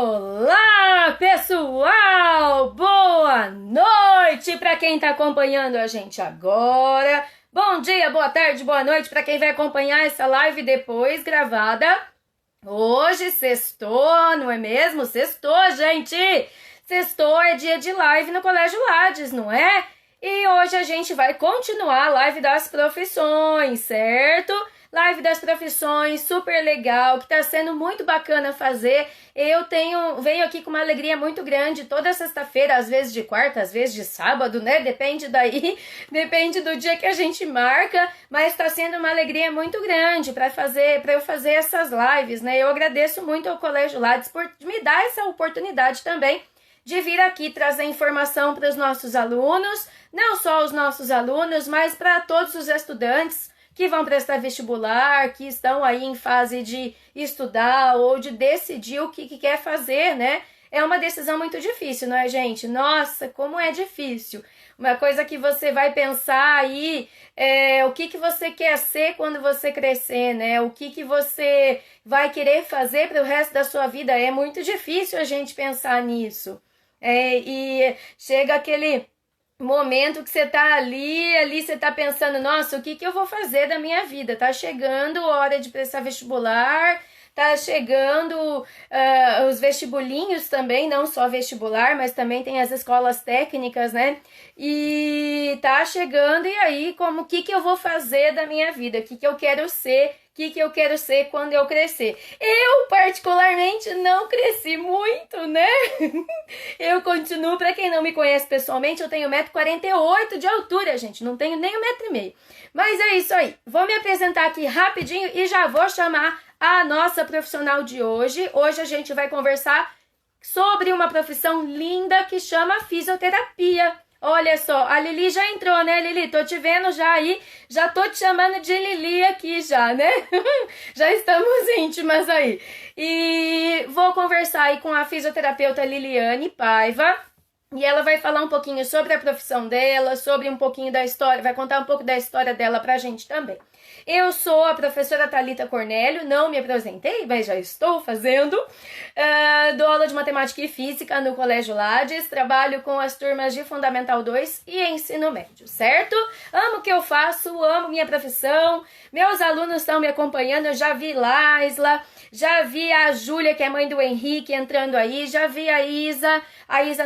Olá, pessoal! Boa noite para quem está acompanhando a gente agora. Bom dia, boa tarde, boa noite para quem vai acompanhar essa live depois gravada. Hoje sextou, não é mesmo? Sextou, gente! Sextou é dia de live no Colégio Lages, não é? E hoje a gente vai continuar a live das profissões, certo? Live das profissões, super legal, que tá sendo muito bacana fazer. Venho aqui com uma alegria muito grande toda sexta-feira, às vezes de quarta, às vezes de sábado, né? Depende depende do dia que a gente marca, mas tá sendo uma alegria muito grande para eu fazer essas lives, né? Eu agradeço muito ao Colégio Lages por me dar essa oportunidade também de vir aqui trazer informação para os nossos alunos, não só os nossos alunos, mas para todos os estudantes que vão prestar vestibular, que estão aí em fase de estudar ou de decidir o que quer fazer, né? É uma decisão muito difícil, não é, gente? Nossa, como é difícil. Uma coisa que você vai pensar aí é o que você quer ser quando você crescer, né? O que você vai querer fazer para o resto da sua vida. É muito difícil a gente pensar nisso. E chega aquele momento que você tá ali você tá pensando, nossa, o que eu vou fazer da minha vida? Tá chegando a hora de prestar vestibular, tá chegando os vestibulinhos também, não só vestibular, mas também tem as escolas técnicas, né? E tá chegando, e aí, o que eu vou fazer da minha vida? O que eu quero ser? O que eu quero ser quando eu crescer? Eu, particularmente, não cresci muito, né? Eu continuo, para quem não me conhece pessoalmente, eu tenho 1,48 m de altura, gente. Não tenho nem 1,5 m. Mas é isso aí. Vou me apresentar aqui rapidinho e já vou chamar a nossa profissional de hoje. Hoje a gente vai conversar sobre uma profissão linda que chama fisioterapia. Olha só, a Lili já entrou, né, Lili? Tô te vendo já aí, já tô te chamando de Lili aqui já, né? Já estamos íntimas aí. E vou conversar aí com a fisioterapeuta Liliane Paiva, e ela vai falar um pouquinho sobre a profissão dela, sobre um pouquinho da história, vai contar um pouco da história dela pra gente também. Eu sou a professora Thalita Cornélio, não me apresentei, mas já estou fazendo. Dou aula de matemática e física no Colégio Lages, trabalho com as turmas de Fundamental 2 e Ensino Médio, certo? Amo o que eu faço, amo minha profissão, meus alunos estão me acompanhando, eu já vi Laisla, já vi a Júlia, que é mãe do Henrique, entrando aí, já vi a Isa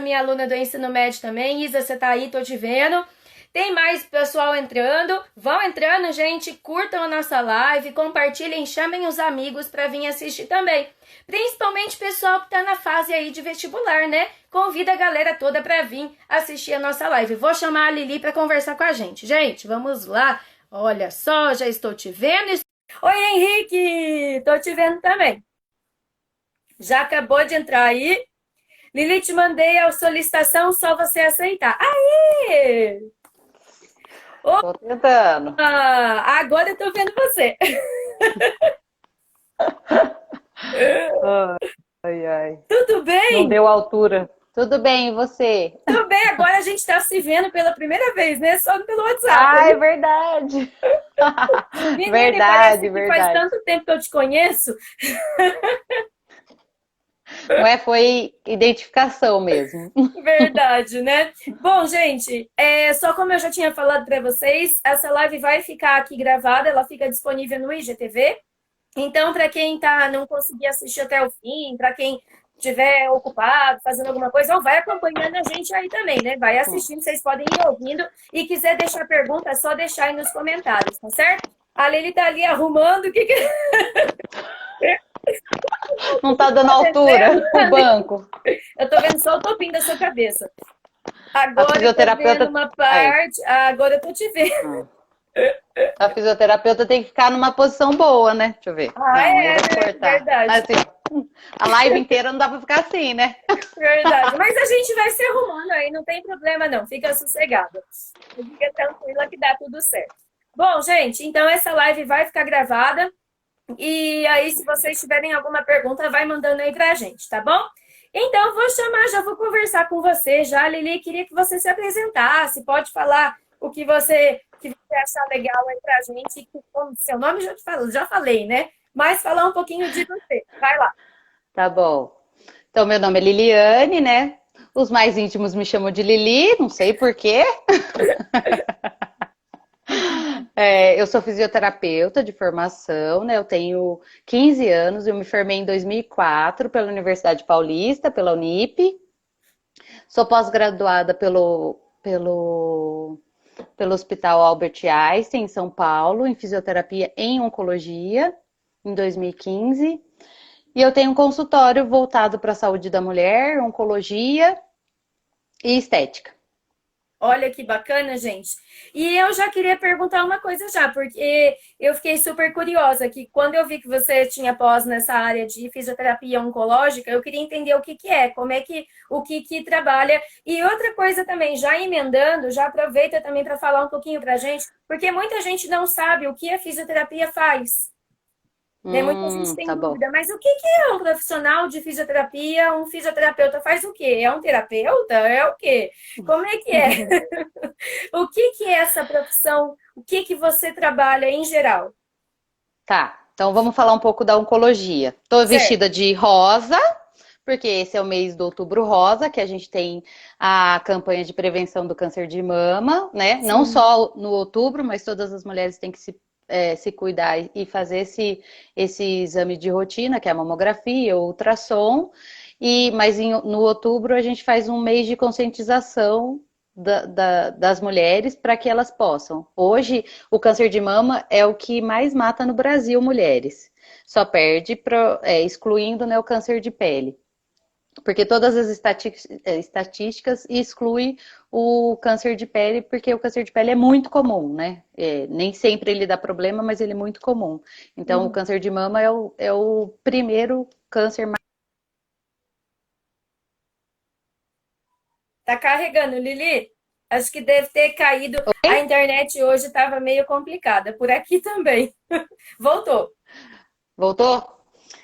minha aluna do Ensino Médio também. Isa, você tá aí, tô te vendo. Tem mais pessoal entrando, vão entrando, gente, curtam a nossa live, compartilhem, chamem os amigos para vir assistir também. Principalmente o pessoal que tá na fase aí de vestibular, né? Convida a galera toda para vir assistir a nossa live. Vou chamar a Lili para conversar com a gente. Gente, vamos lá. Olha só, já estou te vendo. Oi, Henrique! Tô te vendo também. Já acabou de entrar aí. Lili, te mandei a solicitação, só você aceitar. Aê! Tô tentando. Agora eu tô vendo você. Ai, ai. Tudo Não bem? deu altura. Tudo bem, e você? Tudo bem, agora a gente tá se vendo pela primeira vez, né? Só pelo WhatsApp. Ah, é verdade. Menina, parece Verdade, que faz verdade. tanto tempo que eu te conheço. Não é? Foi identificação mesmo. Verdade, né? Bom, gente, só como eu já tinha falado para vocês, essa live vai ficar aqui gravada, ela fica disponível no IGTV. Então, para quem não conseguir assistir até o fim, para quem estiver ocupado, fazendo alguma coisa, ou vai acompanhando a gente aí também, né? Vai assistindo, vocês podem ir ouvindo. E quiser deixar pergunta, é só deixar aí nos comentários, tá certo? A Lili tá ali arrumando o que Não tá dando altura o banco. Eu tô vendo só o topinho da sua cabeça. A Agora eu tô vendo fisioterapeuta. uma Aí. parte, agora eu tô te vendo. A fisioterapeuta tem que ficar numa posição boa, né? Deixa eu ver. Não, aí eu vou Né? cortar. Verdade. Assim, a live inteira não dá pra ficar assim, né? Verdade. Mas a gente vai se arrumando aí, não tem problema não. Fica sossegada. Fica tranquila que dá tudo certo. Bom, gente, então essa live vai ficar gravada. E aí, se vocês tiverem alguma pergunta, vai mandando aí pra gente, tá bom? Então, vou chamar, já vou conversar com você já. Lili, queria que você se apresentasse. Pode falar o que você achar legal aí pra gente. Como seu nome já falei, né? Mas falar um pouquinho de você. Vai lá. Tá bom. Então, meu nome é Liliane, né? Os mais íntimos me chamam de Lili, não sei por quê. Eu sou fisioterapeuta de formação, né? Eu tenho 15 anos, eu me formei em 2004 pela Universidade Paulista, pela Unip. Sou pós-graduada pelo Hospital Albert Einstein, em São Paulo, em fisioterapia em oncologia, em 2015. E eu tenho um consultório voltado para a saúde da mulher, oncologia e estética. Olha que bacana, gente. E eu já queria perguntar uma coisa já, porque eu fiquei super curiosa que quando eu vi que você tinha pós nessa área de fisioterapia oncológica, eu queria entender o que que é, como é que o que que trabalha. E outra coisa também, já emendando, já aproveita também para falar um pouquinho pra gente, porque muita gente não sabe o que a fisioterapia faz. Né? Muita gente tem Tá bom. dúvida, mas o que que é um profissional de fisioterapia? Um fisioterapeuta faz o quê? É um terapeuta? É o quê? Como é que é? O que que é essa profissão? O que que você trabalha em geral? Tá, então vamos falar um pouco da oncologia. Tô Certo. vestida de rosa, porque esse é o mês do Outubro Rosa, que a gente tem a campanha de prevenção do câncer de mama, né? Não Sim. só no outubro, mas todas as mulheres têm que se cuidar e fazer esse exame de rotina, que é a mamografia, o ultrassom. No outubro a gente faz um mês de conscientização das mulheres para que elas possam. Hoje, o câncer de mama é o que mais mata no Brasil mulheres. Só perde, excluindo, né, o câncer de pele. Porque todas as estatísticas excluem o câncer de pele, porque o câncer de pele é muito comum, né? Nem sempre ele dá problema, mas ele é muito comum. Então, o Uhum. câncer de mama é o primeiro câncer. Tá carregando, Lili? Acho que deve ter caído. A internet hoje estava meio complicada. Por aqui também. Voltou. Voltou?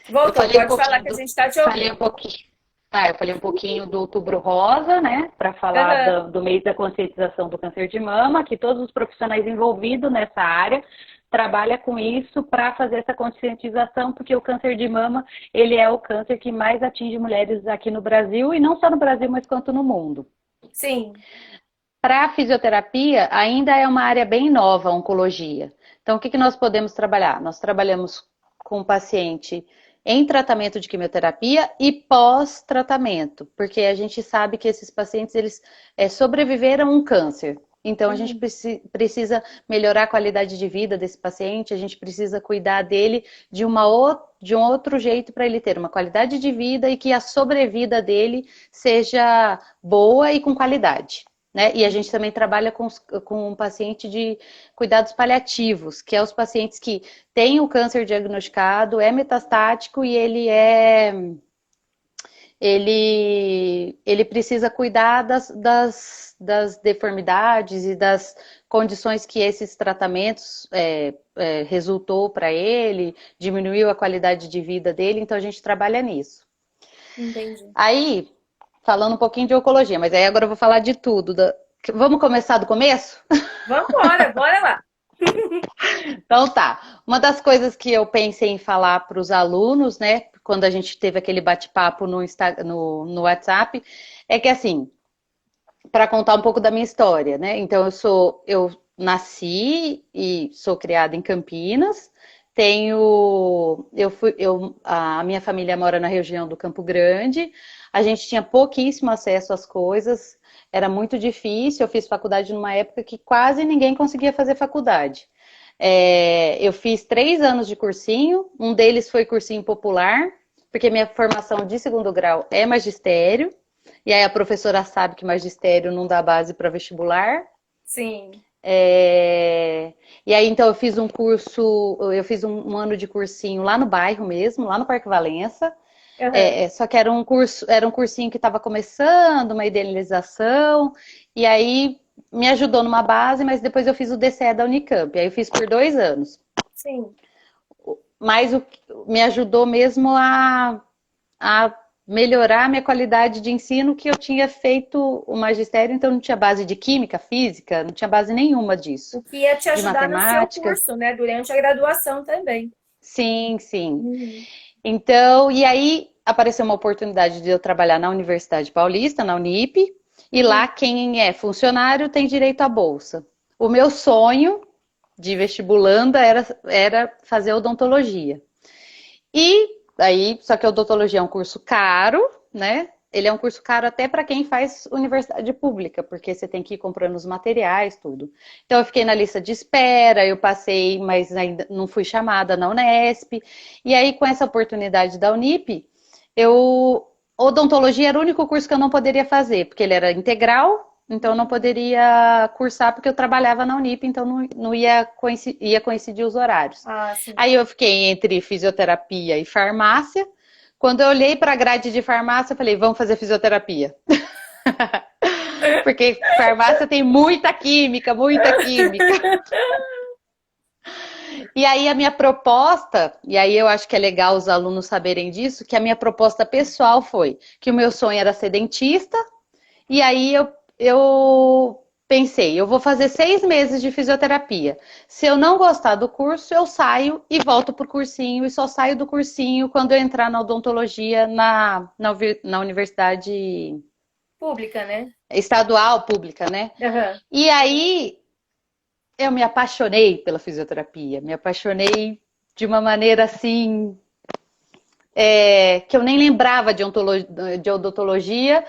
Eu Voltou. falei um Pode falar pouquinho que a gente está te falei um ouvindo. pouquinho. Tá, eu falei um pouquinho do Outubro Rosa, né, para falar Aham. do mês da conscientização do câncer de mama, que todos os profissionais envolvidos nessa área trabalham com isso para fazer essa conscientização, porque o câncer de mama, ele é o câncer que mais atinge mulheres aqui no Brasil, e não só no Brasil, mas quanto no mundo. Sim. Para a fisioterapia, ainda é uma área bem nova, a oncologia. Então, o que nós podemos trabalhar? Nós trabalhamos com o paciente em tratamento de quimioterapia e pós-tratamento, porque a gente sabe que esses pacientes eles sobreviveram a um câncer. Então, a gente Uhum. precisa melhorar a qualidade de vida desse paciente, a gente precisa cuidar dele de um outro jeito para ele ter uma qualidade de vida e que a sobrevida dele seja boa e com qualidade. Né? E a gente também trabalha com um paciente de cuidados paliativos, que é os pacientes que têm o câncer diagnosticado, é metastático e ele precisa cuidar das deformidades e das condições que esses tratamentos resultou para ele, diminuiu a qualidade de vida dele, então a gente trabalha nisso. Entendi. Aí, falando um pouquinho de oncologia, mas aí agora eu vou falar de tudo. Vamos começar do começo? Vamos embora, bora lá. Então tá. Uma das coisas que eu pensei em falar para os alunos, né, quando a gente teve aquele bate-papo no WhatsApp, é que assim, para contar um pouco da minha história, né? Então eu nasci e sou criada em Campinas. A minha família mora na região do Campo Grande. A gente tinha pouquíssimo acesso às coisas, era muito difícil. Eu fiz faculdade numa época que quase ninguém conseguia fazer faculdade. Eu fiz 3 anos de cursinho, um deles foi cursinho popular, porque minha formação de segundo grau é magistério. E aí a professora sabe que magistério não dá base para vestibular. Sim. E aí então eu fiz um ano de cursinho lá no bairro mesmo, lá no Parque Valença. Aham. Só que era um cursinho que estava começando, uma idealização, e aí me ajudou numa base, mas depois eu fiz o DCE da Unicamp, aí eu fiz por 2 anos. Sim. Mas me ajudou mesmo a melhorar a minha qualidade de ensino, que eu tinha feito o magistério, então não tinha base de química, física, não tinha base nenhuma disso. O que ia te De ajudar no seu matemática, curso, né? Durante a graduação também. sim, sim. Uhum. Então, e aí apareceu uma oportunidade de eu trabalhar na Universidade Paulista, na Unip, e lá quem é funcionário tem direito à bolsa. O meu sonho de vestibulanda era fazer odontologia. E aí, só que a odontologia é um curso caro, né? Ele é um curso caro até para quem faz universidade pública, porque você tem que ir comprando os materiais, tudo. Então eu fiquei na lista de espera, eu passei, mas ainda não fui chamada na Unesp. E aí, com essa oportunidade da Unip, eu odontologia era o único curso que eu não poderia fazer, porque ele era integral, então eu não poderia cursar porque eu trabalhava na Unip, então não ia coincidir os horários. Ah, sim. Aí eu fiquei entre fisioterapia e farmácia. Quando eu olhei para a grade de farmácia, eu falei, vamos fazer fisioterapia. Porque farmácia tem muita química, muita química. E aí a minha proposta, e aí eu acho que é legal os alunos saberem disso, que a minha proposta pessoal foi que o meu sonho era ser dentista, e aí eu pensei, eu vou fazer 6 meses de fisioterapia. Se eu não gostar do curso, eu saio e volto pro cursinho, e só saio do cursinho quando eu entrar na odontologia na universidade Pública, né? estadual, pública, né? Aham. E aí eu me apaixonei pela fisioterapia, me apaixonei de uma maneira assim, que eu nem lembrava de odontologia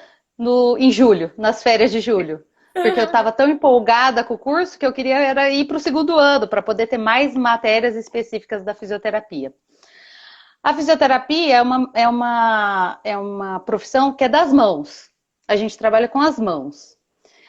em julho, nas férias de julho. Porque eu estava tão empolgada com o curso que eu queria era ir para o segundo ano, para poder ter mais matérias específicas da fisioterapia. A fisioterapia é uma profissão que é das mãos. A gente trabalha com as mãos.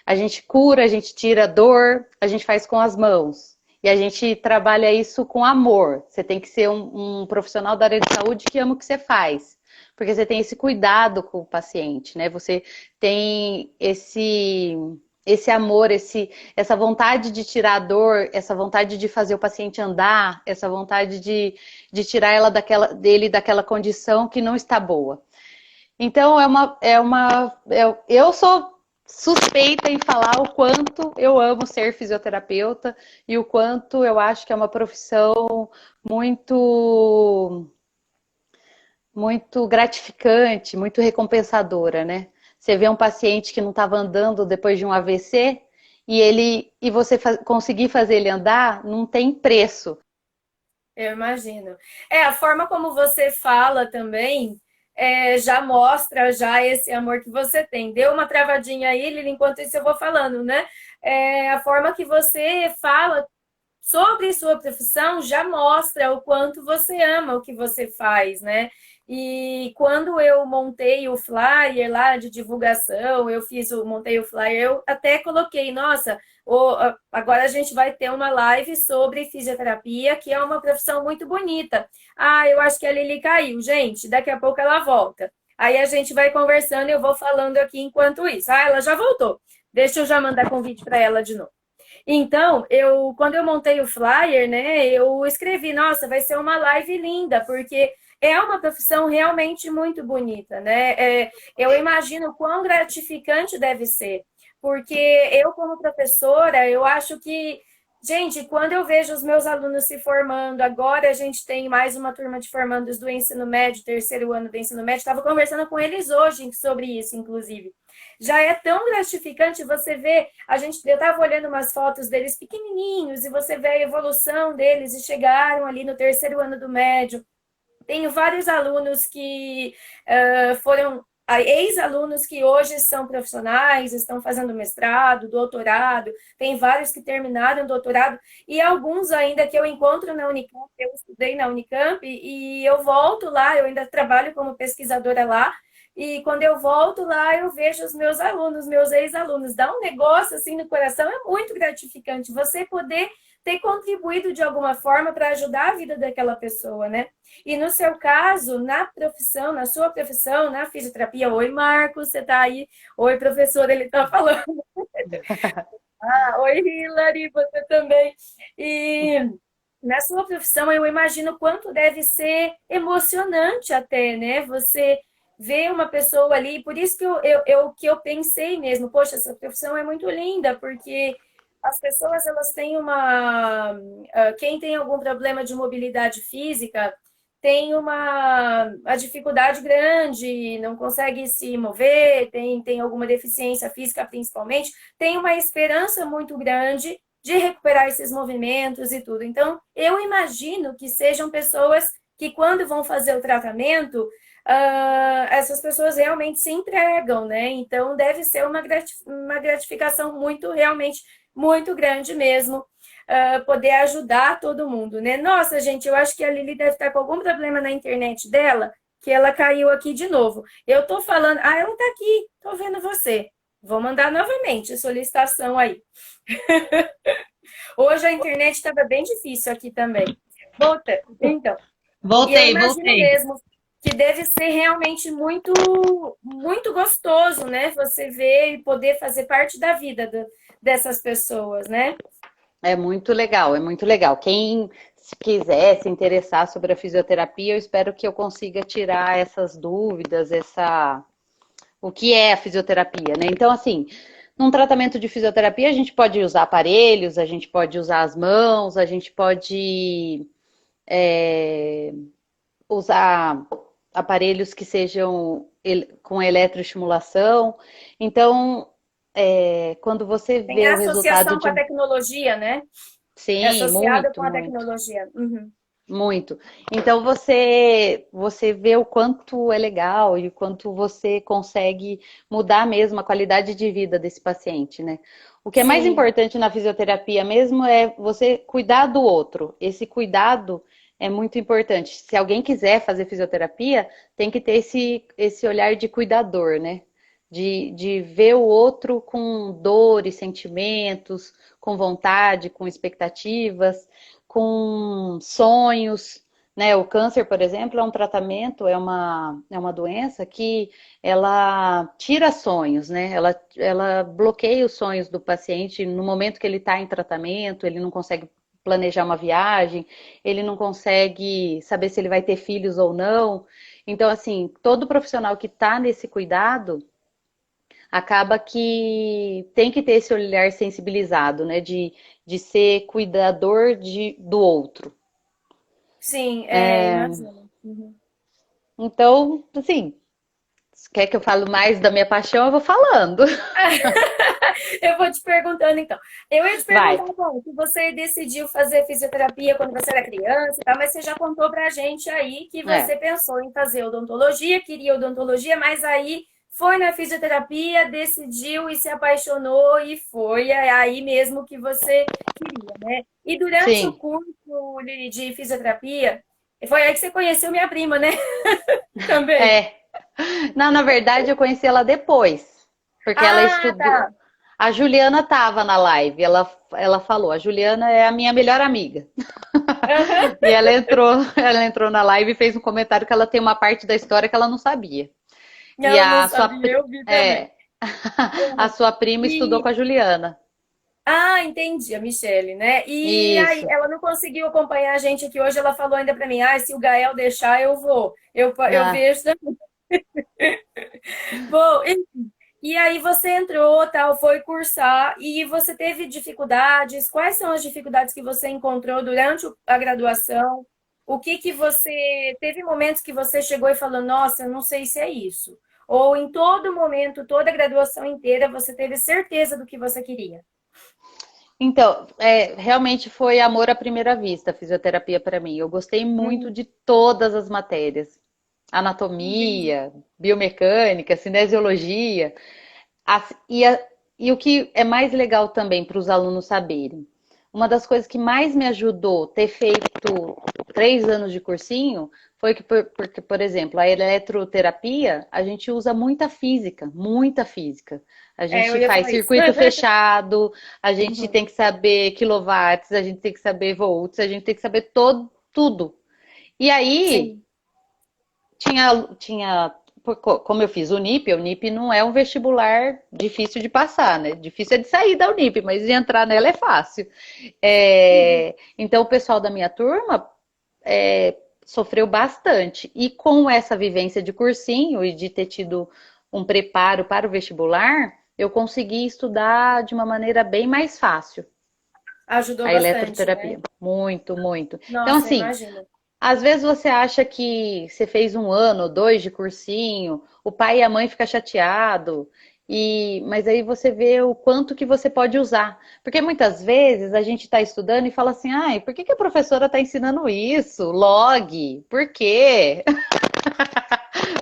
A gente cura, a gente tira a dor, a gente faz com as mãos. E a gente trabalha isso com amor. Você tem que ser um profissional da área de saúde que ama o que você faz. Porque você tem esse cuidado com o paciente, né? Você tem esse amor, essa vontade de tirar a dor, essa vontade de fazer o paciente andar, essa vontade de tirar dele daquela condição que não está boa. Então, eu sou suspeita em falar o quanto eu amo ser fisioterapeuta e o quanto eu acho que é uma profissão muito, muito gratificante, muito recompensadora, né? Você vê um paciente que não estava andando depois de um AVC e você conseguir fazer ele andar, não tem preço. Eu imagino. A forma como você fala também já mostra já esse amor que você tem. Deu uma travadinha aí, Lili, enquanto isso eu vou falando, né? A forma que você fala sobre sua profissão já mostra o quanto você ama o que você faz, né? E quando eu montei o flyer lá de divulgação, montei o flyer, eu até coloquei, nossa, agora a gente vai ter uma live sobre fisioterapia, que é uma profissão muito bonita. Ah, eu acho que a Lili caiu, gente, daqui a pouco ela volta. Aí a gente vai conversando e eu vou falando aqui enquanto isso. Ah, ela já voltou. Deixa eu já mandar convite para ela de novo. Então, quando eu montei o flyer, né, eu escrevi, nossa, vai ser uma live linda, porque é uma profissão realmente muito bonita, né? Eu imagino o quão gratificante deve ser, porque eu, como professora, eu acho que, gente, quando eu vejo os meus alunos se formando, agora a gente tem mais uma turma de formandos do ensino médio, terceiro ano do ensino médio, estava conversando com eles hoje sobre isso, inclusive. Já é tão gratificante você ver, eu estava olhando umas fotos deles pequenininhos e você vê a evolução deles e chegaram ali no terceiro ano do médio. Tenho vários alunos que foram ex-alunos que hoje são profissionais, estão fazendo mestrado, doutorado, tem vários que terminaram o doutorado, e alguns ainda que eu encontro na Unicamp, eu estudei na Unicamp, e eu volto lá, eu ainda trabalho como pesquisadora lá, e quando eu volto lá, eu vejo os meus alunos, meus ex-alunos, dá um negócio assim no coração, é muito gratificante você poder ter contribuído de alguma forma para ajudar a vida daquela pessoa, né? E no seu caso, na profissão, na sua profissão, na fisioterapia, oi Marcos, você está aí? Oi professor, ele está falando. Oi Hilary, você também. E na sua profissão, eu imagino quanto deve ser emocionante até, né? Você vê uma pessoa ali, por isso que eu pensei mesmo, poxa, essa profissão é muito linda, porque as pessoas, elas têm quem tem algum problema de mobilidade física, tem a dificuldade grande, não consegue se mover, tem alguma deficiência física principalmente, tem uma esperança muito grande de recuperar esses movimentos e tudo. Então, eu imagino que sejam pessoas que, quando vão fazer o tratamento, essas pessoas realmente se entregam, né? Então, deve ser uma gratificação muito, realmente, muito grande mesmo, poder ajudar todo mundo, né? Nossa, gente, eu acho que a Lili deve estar com algum problema na internet dela, que ela caiu aqui de novo. Eu tô falando, ela tá aqui, tô vendo você. Vou mandar novamente a solicitação aí. Hoje a internet estava bem difícil aqui também. Volta. Então, e eu Voltei, imagino voltei. mesmo que deve ser realmente muito, muito gostoso, né? Você ver e poder fazer parte da vida dessas pessoas, né? É muito legal, é muito legal. Quem se quiser se interessar sobre a fisioterapia, eu espero que eu consiga tirar essas dúvidas, o que é a fisioterapia, né? Então, assim, num tratamento de fisioterapia, a gente pode usar aparelhos, a gente pode usar as mãos, a gente pode usar aparelhos que sejam com eletroestimulação. Então, quando você Tem vê a o resultado associação com a de. tecnologia, né? É Sim, associada muito, com a muito. tecnologia. Uhum. Muito. Então você vê o quanto é legal e o quanto você consegue mudar mesmo a qualidade de vida desse paciente, né? O que é mais Sim, importante na fisioterapia mesmo é você cuidar do outro. Esse cuidado é muito importante. Se alguém quiser fazer fisioterapia, tem que ter esse olhar de cuidador, né? De ver o outro com dores, sentimentos, com vontade, com expectativas, com sonhos, né? O câncer, por exemplo, é um tratamento, é uma doença que ela tira sonhos, né? Ela bloqueia os sonhos do paciente no momento que ele está em tratamento, ele não consegue planejar uma viagem, ele não consegue saber se ele vai ter filhos ou não. Então, assim, todo profissional que está nesse cuidado acaba que tem que ter esse olhar sensibilizado, né? De ser cuidador do outro. sim, imagino. Uhum. Então, assim, se quer que eu fale mais da minha paixão, eu vou falando. Eu vou te perguntando então. Eu ia te Vai. perguntar, bom, que você decidiu fazer fisioterapia quando você era criança e tal, mas você já contou pra gente aí que É. você pensou em fazer odontologia, queria odontologia, mas aí foi na fisioterapia, decidiu e se apaixonou e foi aí mesmo que você queria, né? E durante o Sim. curso de fisioterapia, foi aí que você conheceu minha prima, né? Também. É. Não, na verdade, eu conheci ela depois. Porque ela Ah, estudou. tá. A Juliana estava na live. Ela falou: a Juliana é a minha melhor amiga. Aham. E ela entrou na live e fez um comentário que ela tem uma parte da história que ela não sabia. E Ela não a sua, sabia, eu vi também. é, a sua prima estudou com E, a Juliana. entendi, a Michelle, né? E aí, Isso. ela não conseguiu acompanhar a gente aqui hoje, ela falou ainda para mim, se o Gael deixar, eu vou. Eu Ah, vejo também. Bom, e aí você entrou, tal, foi cursar, e você teve dificuldades? Quais são as dificuldades que você encontrou durante a graduação? O que que você... Teve momentos que você chegou e falou, nossa, eu não sei se é isso. Ou em todo momento, toda a graduação inteira, você teve certeza do que você queria? então, realmente foi amor à primeira vista, a fisioterapia para mim. Eu gostei muito Hum, de todas as matérias. entendi. Anatomia, biomecânica, cinesiologia. As- e, a- e o que é mais legal também para os alunos saberem, uma das coisas que mais me ajudou ter feito 3 anos de cursinho foi que, porque, por exemplo, a eletroterapia, a gente usa muita física, muita física. A Eu gente ia faz falar isso. circuito fechado, a gente Uhum. tem que saber quilowatts, a gente tem que saber volts, a gente tem que saber todo, tudo. E aí, Sim. como eu fiz o NIP não é um vestibular difícil de passar, né? Difícil é de sair da Unip, mas de entrar nela é fácil. Então, o pessoal da minha turma sofreu bastante. E com essa vivência de cursinho e de ter tido um preparo para o vestibular, eu consegui estudar de uma maneira bem mais fácil Ajudou a bastante, né? eletroterapia. Muito, muito. Então, Nossa, eu assim, imagino. Às vezes você acha que você fez 1 ano, 2 de cursinho, o pai e a mãe ficam chateados, mas aí você vê o quanto que você pode usar. Porque muitas vezes a gente está estudando e fala assim, ai, por que que a professora está ensinando isso? Log, por quê?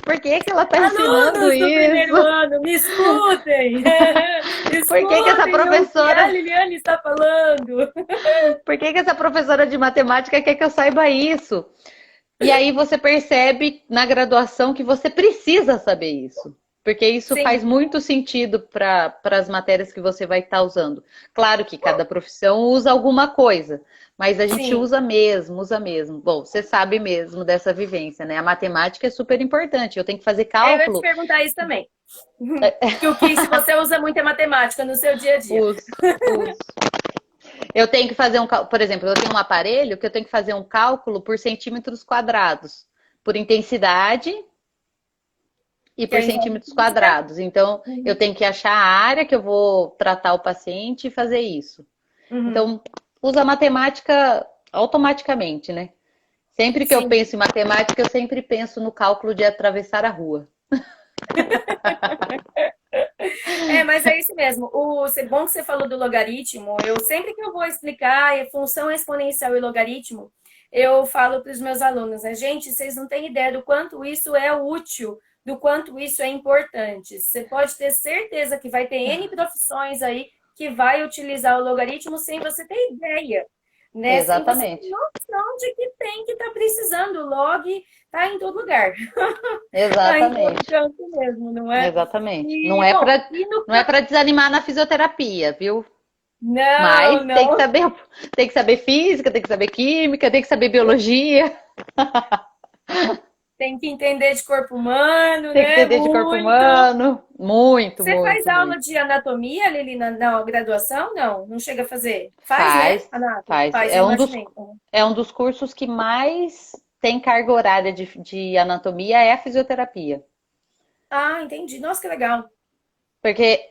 Por que que ela está ensinando Alunos do primeiro isso? ano, me escutem! Por que que essa Escutem o que a professora, Liliane está falando! por que que essa professora de matemática quer que eu saiba isso? E aí você percebe na graduação que você precisa saber isso. Porque isso faz Sim, muito sentido para as matérias que você vai estar usando. Claro que cada profissão usa alguma coisa, mas a gente sim. usa mesmo, usa mesmo. Bom, você sabe mesmo dessa vivência, né? A matemática é super importante. Eu tenho que fazer Eu ia te cálculo, perguntar isso também. Que o que se você usa muita matemática no seu dia a dia. uso. Eu tenho que fazer por exemplo, eu tenho um aparelho que eu tenho que fazer um cálculo por centímetros quadrados, por intensidade e Que é por a centímetros influência. quadrados. Então, eu Uhum, tenho que achar a área que eu vou tratar o paciente e fazer isso. uhum. Então, usa a matemática automaticamente, né? Sempre que eu Sim. penso em matemática, eu sempre penso no cálculo de atravessar a rua. É, mas é isso mesmo. Bom que você falou do logaritmo. Eu sempre que eu vou explicar função exponencial e logaritmo, eu falo para os meus alunos, né? Gente, vocês não têm ideia do quanto isso é útil, do quanto isso é importante. Você pode ter certeza que vai ter N profissões aí que vai utilizar o logaritmo sem você ter ideia, né? Sem você ter Exatamente. noção de que tem que estar precisando. O log está em todo lugar, está em todo Exatamente. canto mesmo, não é? Exatamente. Não E, é bom, para e no não é para desanimar na fisioterapia, viu? Não, Mas não. tem que saber física, tem que saber química, tem que saber biologia, Tem que entender de corpo humano, tem que né? entender de corpo Muito. humano. Muito, Você faz muito, aula muito. de anatomia, Lili, na graduação? Não, não chega a fazer. Faz, né? Faz, Anato. faz. Faz, eu imaginei. É um dos cursos que mais tem carga horária de anatomia é a fisioterapia. Ah, entendi. Nossa, que legal. Porque,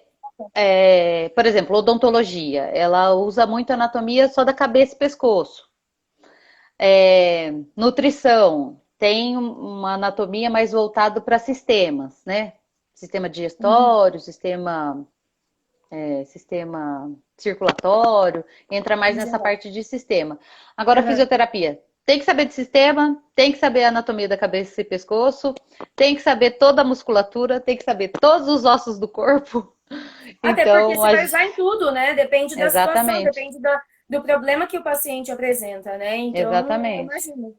por exemplo, odontologia, ela usa muito anatomia só da cabeça e pescoço. Nutrição, tem uma anatomia mais voltada para sistemas, né? Sistema Uhum, digestório, sistema circulatório, entra mais em nessa geral. parte de sistema. Agora, Aham. fisioterapia. Tem que saber de sistema, tem que saber a anatomia da cabeça e pescoço, tem que saber toda a musculatura, tem que saber todos os ossos do corpo. Até porque Então, você vai usar em tudo, né? Depende da situação, exatamente, depende do problema que o paciente apresenta, né? Então, eu exatamente. imagino.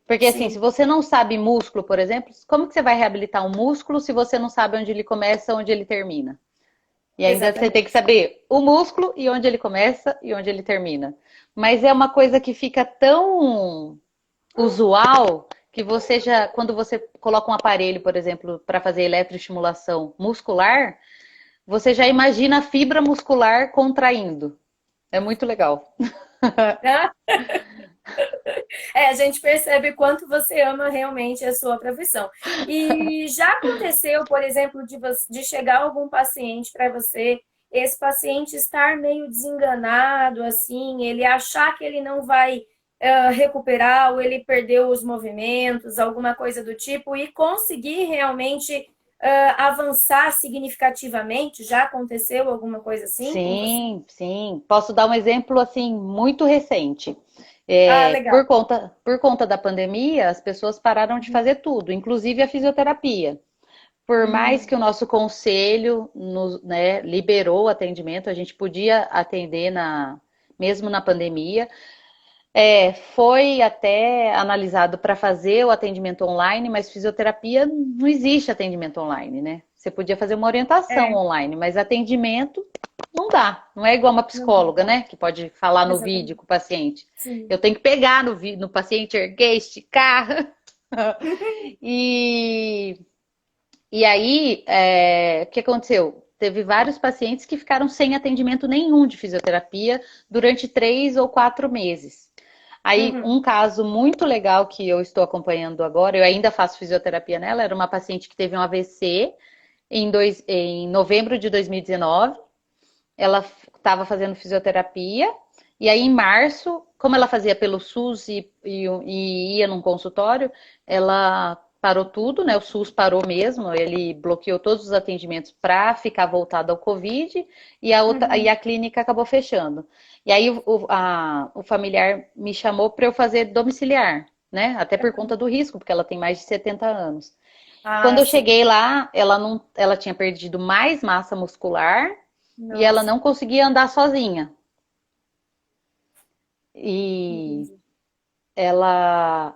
Porque assim, se Sim, você não sabe músculo, por exemplo, como que você vai reabilitar um músculo se você não sabe onde ele começa, onde ele termina? E ainda você tem que exatamente. saber o músculo e onde ele começa e onde ele termina. Mas é uma coisa que fica tão usual que você já, quando você coloca um aparelho, por exemplo, para fazer eletroestimulação muscular, você já imagina a fibra muscular contraindo. É muito legal. É, a gente percebe quanto você ama realmente a sua profissão. E já aconteceu, por exemplo, de chegar algum paciente para você, esse paciente estar meio desenganado, assim, ele achar que ele não vai recuperar ou ele perdeu os movimentos, alguma coisa do tipo, e conseguir realmente avançar significativamente? Já aconteceu alguma coisa assim com você? Sim, sim. Posso dar um exemplo assim muito recente. Ah, legal. Por conta da pandemia, as pessoas pararam de fazer tudo, inclusive a fisioterapia. Por mais Uhum. que o nosso conselho né, liberou o atendimento, a gente podia atender mesmo na pandemia. Foi até analisado para fazer o atendimento online, mas fisioterapia não existe atendimento online, né? Você podia fazer uma orientação É, online, mas atendimento não dá. Não é igual uma não dá. psicóloga, né? Que pode falar no vídeo Exatamente. com o paciente. Sim. Eu tenho que pegar no paciente, erguer, esticar. E, e aí, o que aconteceu? Teve vários pacientes que ficaram sem atendimento nenhum de fisioterapia durante 3 ou 4 meses. Aí, Uhum. um caso muito legal que eu estou acompanhando agora, eu ainda faço fisioterapia nela, era uma paciente que teve um AVC em novembro de 2019. Ela estava fazendo fisioterapia, e aí em março como ela fazia pelo SUS e ia num consultório, ela parou tudo, né? O SUS parou mesmo, ele bloqueou todos os atendimentos para ficar voltado ao Covid e Uhum. a clínica acabou fechando. E aí o familiar me chamou para eu fazer domiciliar, né? Até por conta do risco, porque ela tem mais de 70 anos. Quando Ah, eu sim. cheguei lá, ela não, ela tinha perdido mais massa muscular e ela Nossa, não conseguia andar sozinha. E entendi.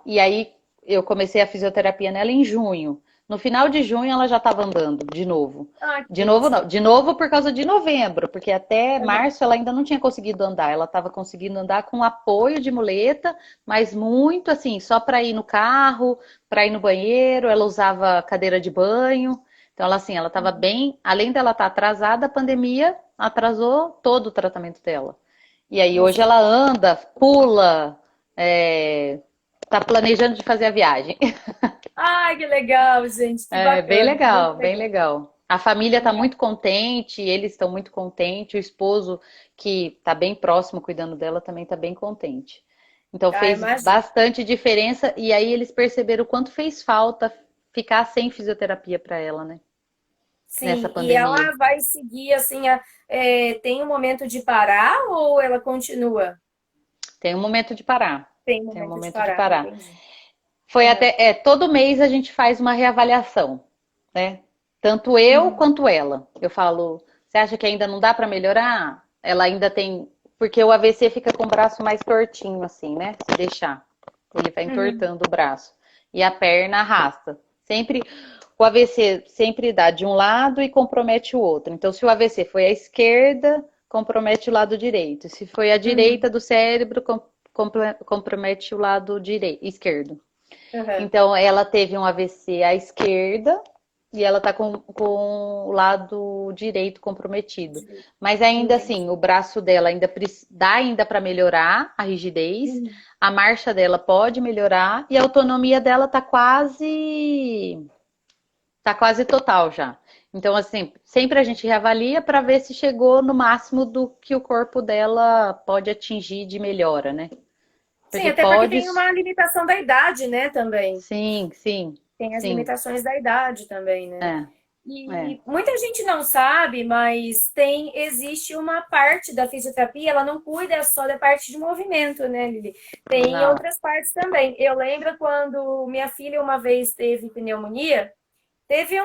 e aí eu comecei a fisioterapia nela em junho. No final de junho ela já estava andando de novo. Ah, que De novo não, bonitinho. de novo por causa de novembro, porque até Uhum. março ela ainda não tinha conseguido andar. Ela estava conseguindo andar com apoio de muleta, mas muito assim, só para ir no carro, para ir no banheiro. Ela usava cadeira de banho. Então ela assim, ela estava bem, além dela estar atrasada, a pandemia atrasou todo o tratamento dela. E aí hoje Nossa. ela anda, pula, tá planejando de fazer a viagem. Ai, que legal, gente, que É bem bacana, muito legal, bem legal. legal. A família está Legal. muito contente, eles estão muito contentes, o esposo, que está bem próximo cuidando dela, também está bem contente. Então Ah, fez imagino. bastante diferença e aí eles perceberam o quanto fez falta ficar sem fisioterapia para ela, né? Nessa Sim, e pandemia. ela vai seguir assim, tem um momento de parar ou ela continua? Tem um momento de parar. Tem um Tem um momento de momento de parar, parar. entendi. Foi Aham. até, todo mês a gente faz uma reavaliação, né? Tanto eu Uhum. quanto ela. Eu falo, você acha que ainda não dá para melhorar? Ela ainda tem, porque o AVC fica com o braço mais tortinho assim, né? Se deixar, ele vai Uhum. entortando o braço e a perna arrasta. Sempre o AVC sempre dá de um lado e compromete o outro. Então, se o AVC foi à esquerda, compromete o lado direito. Se foi à Uhum. direita do cérebro, compromete o lado direito, esquerdo. Aham. Então, ela teve um AVC à esquerda e ela tá com o lado direito comprometido. Direito. Mas ainda Entendi. assim, o braço dela ainda dá ainda para melhorar a rigidez, Uhum. a marcha dela pode melhorar e a autonomia dela tá quase total já. Então, assim, sempre a gente reavalia para ver se chegou no máximo do que o corpo dela pode atingir de melhora, né? Sim, Porque até porque pode, tem uma limitação da idade, né, também. sim, sim, Tem as sim. limitações da idade também, né? É, é. E muita gente não sabe, mas existe uma parte da fisioterapia, ela não cuida só da parte de movimento, né, Lili? Tem Não. outras partes também. Eu lembro quando minha filha uma vez teve pneumonia, teve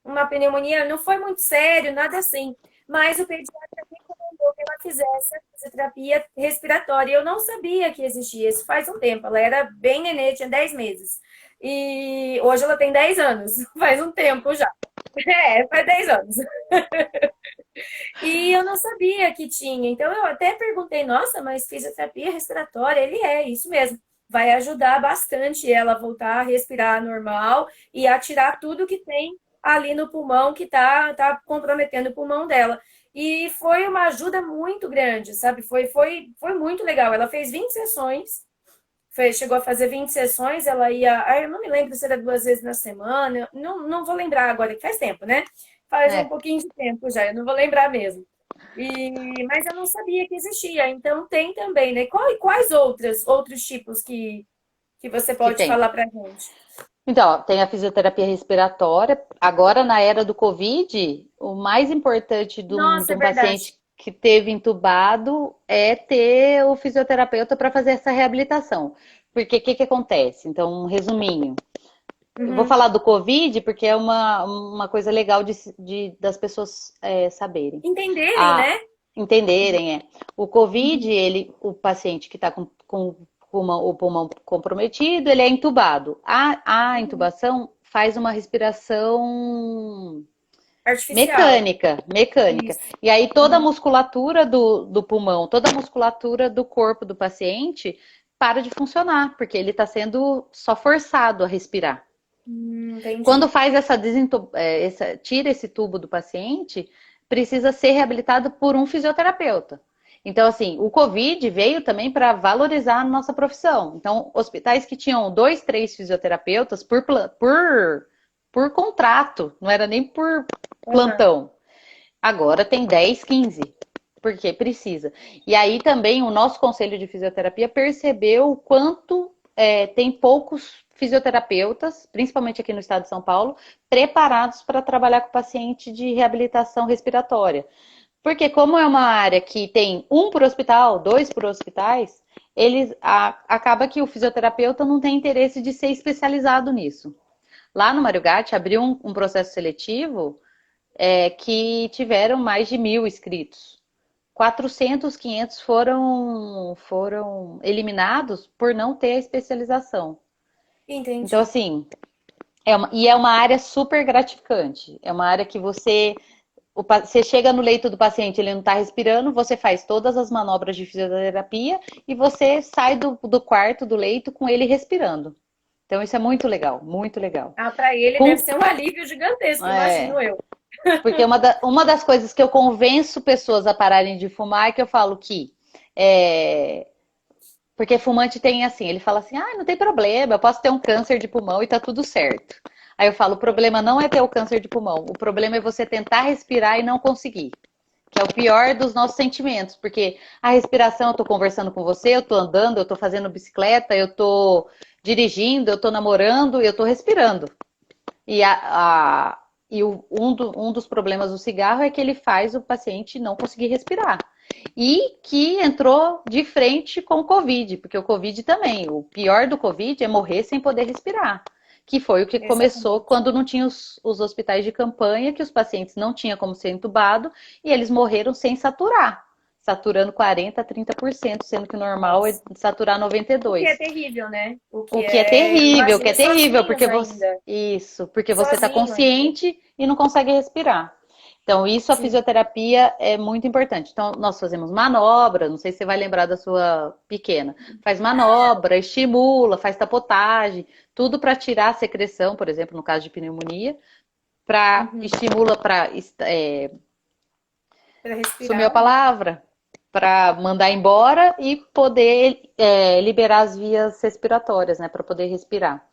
uma pneumonia, não foi muito sério, nada assim, mas o pediatra recomendou que ela fizesse a fisioterapia respiratória. Eu não sabia que existia isso faz um tempo. Ela era bem nenê, tinha 10 meses. E hoje ela tem 10 anos, faz um tempo já. É, faz 10 anos. E eu não sabia que tinha. Então eu até perguntei, nossa, mas fisioterapia respiratória? Ele é, isso mesmo. Vai ajudar bastante ela a voltar a respirar normal e a tirar tudo que tem ali no pulmão que tá comprometendo o pulmão dela. E foi uma ajuda muito grande, sabe? Foi muito legal. Ela fez 20 sessões, chegou a fazer 20 sessões, ela ia. Eu não me lembro se era 2 vezes na semana, não vou lembrar agora, que faz tempo, né? Faz um É, pouquinho de tempo já, eu não vou lembrar mesmo. Mas eu não sabia que existia, então tem também, né? Quais outros tipos que você que pode tem. falar pra gente? Então, ó, tem a fisioterapia respiratória. Agora, na era do Covid, o mais importante de Nossa, é um verdade. paciente que teve entubado é ter o fisioterapeuta para fazer essa reabilitação. Porque o que acontece? Então, um resuminho. Eu vou Uhum. falar do Covid porque é uma coisa legal das pessoas saberem. Entenderem, A, né? entenderem, é. O Covid, Uhum. o paciente que está com o pulmão comprometido, ele é entubado. A Uhum. intubação faz uma respiração Artificial. mecânica. Isso. E aí toda a Uhum. musculatura do pulmão, toda a musculatura do corpo do paciente para de funcionar, porque ele está sendo só forçado a respirar. Quando Entendi. faz tira esse tubo do paciente, precisa ser reabilitado por um fisioterapeuta. Então, assim, o Covid veio também para valorizar a nossa profissão. Então, hospitais que tinham 2, 3 fisioterapeutas por contrato, não era nem por Uhum. plantão. Agora tem 10, 15. porque precisa. E aí também o nosso conselho de fisioterapia percebeu o quanto tem poucos fisioterapeutas, principalmente aqui no estado de São Paulo, preparados para trabalhar com paciente de reabilitação respiratória. Porque como é uma área que tem um por hospital, dois por hospitais, acaba que o fisioterapeuta não tem interesse de ser especializado nisso. Lá no Mário Gatti abriu um processo seletivo que tiveram mais de 1.000 inscritos. 400, 500 foram eliminados por não ter a especialização. Então, Entendi. assim, é uma área super gratificante. É uma área que você chega no leito do paciente, ele não está respirando, você faz todas as manobras de fisioterapia e você sai do quarto, do leito, com ele respirando. Então, isso é muito legal, muito legal. Ah, para ele deve ser um alívio gigantesco, É, imagino eu. porque uma das coisas que eu convenço pessoas a pararem de fumar é que eu falo que. É, porque fumante tem assim, ele fala assim: ah, não tem problema, eu posso ter um câncer de pulmão e tá tudo certo. Aí eu falo: o problema não é ter o câncer de pulmão, o problema é você tentar respirar e não conseguir. Que é o pior dos nossos sentimentos, porque a respiração, eu tô conversando com você, eu tô andando, eu tô fazendo bicicleta, eu tô dirigindo, eu tô namorando, eu tô respirando. E, um dos problemas do cigarro é que ele faz o paciente não conseguir respirar. E que entrou de frente com o Covid, porque o Covid também, o pior do Covid é morrer sem poder respirar. Que foi o que começou Exatamente. quando não tinha os hospitais de campanha, que os pacientes não tinham como ser entubado e eles morreram sem saturar. Saturando 40%, 30%, sendo que o normal é Nossa. saturar O que é 92%. terrível, né? O que é terrível, o que Imagina é terrível, sozinhos porque você. ainda. Isso, porque você está Sozinho ainda. consciente e não consegue respirar. Então, isso a Sim. fisioterapia é muito importante. Então, nós fazemos manobra, não sei se você vai lembrar da sua pequena. Faz manobra, estimula, faz tapotagem, tudo para tirar a secreção, por exemplo, no caso de pneumonia, Uhum. estimula para Para sumiu a respirar, né? palavra, para mandar embora e poder liberar as vias respiratórias, né, para poder respirar.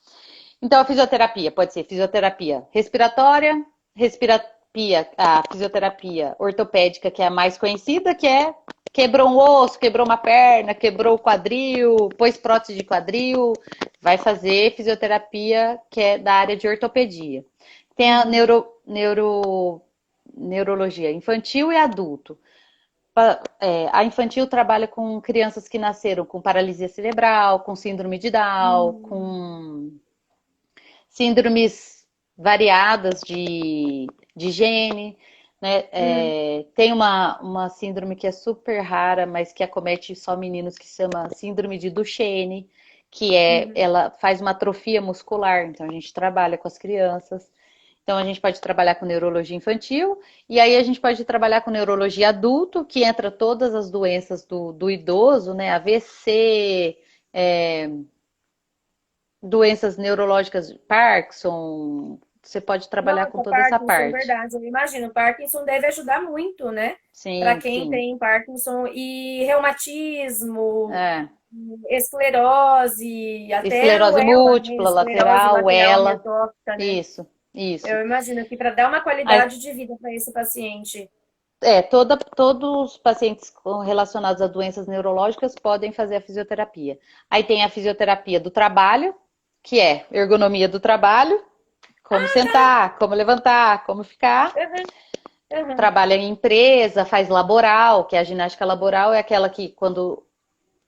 Então, a fisioterapia pode ser fisioterapia respiratória, a fisioterapia ortopédica, que é a mais conhecida, que é quebrou um osso, quebrou uma perna, quebrou o quadril, pôs prótese de quadril, vai fazer fisioterapia que é da área de ortopedia. Tem a Uhum. neurologia infantil e adulto. A infantil trabalha com crianças que nasceram com paralisia cerebral, com síndrome de Down, Hum. com síndromes variadas de gene, né? Uhum. Tem uma síndrome que é super rara, mas que acomete só meninos, que se chama síndrome de Duchenne, Uhum. ela faz uma atrofia muscular, então a gente trabalha com as crianças. Então a gente pode trabalhar com neurologia infantil, e aí a gente pode trabalhar com neurologia adulto, que entra todas as doenças do idoso, né? AVC, é, doenças neurológicas, Parkinson, você pode trabalhar com Nossa, toda essa Parkinson, parte. verdade. Eu imagino, Parkinson deve ajudar muito, né? Para Sim, quem sim. tem Parkinson e reumatismo, É. esclerose, até o Esclerose ELA, né? múltipla, Esclerose lateral, lateral ela. amiotrófica, né? Isso, isso. Eu imagino que para dar uma Aí, qualidade de vida para esse paciente. todos os pacientes relacionados a doenças neurológicas podem fazer a fisioterapia. Aí tem a fisioterapia do trabalho, que é ergonomia do trabalho, como sentar, como levantar, como ficar. Uhum, uhum, Trabalha em empresa, faz laboral, que é a ginástica laboral, é aquela que quando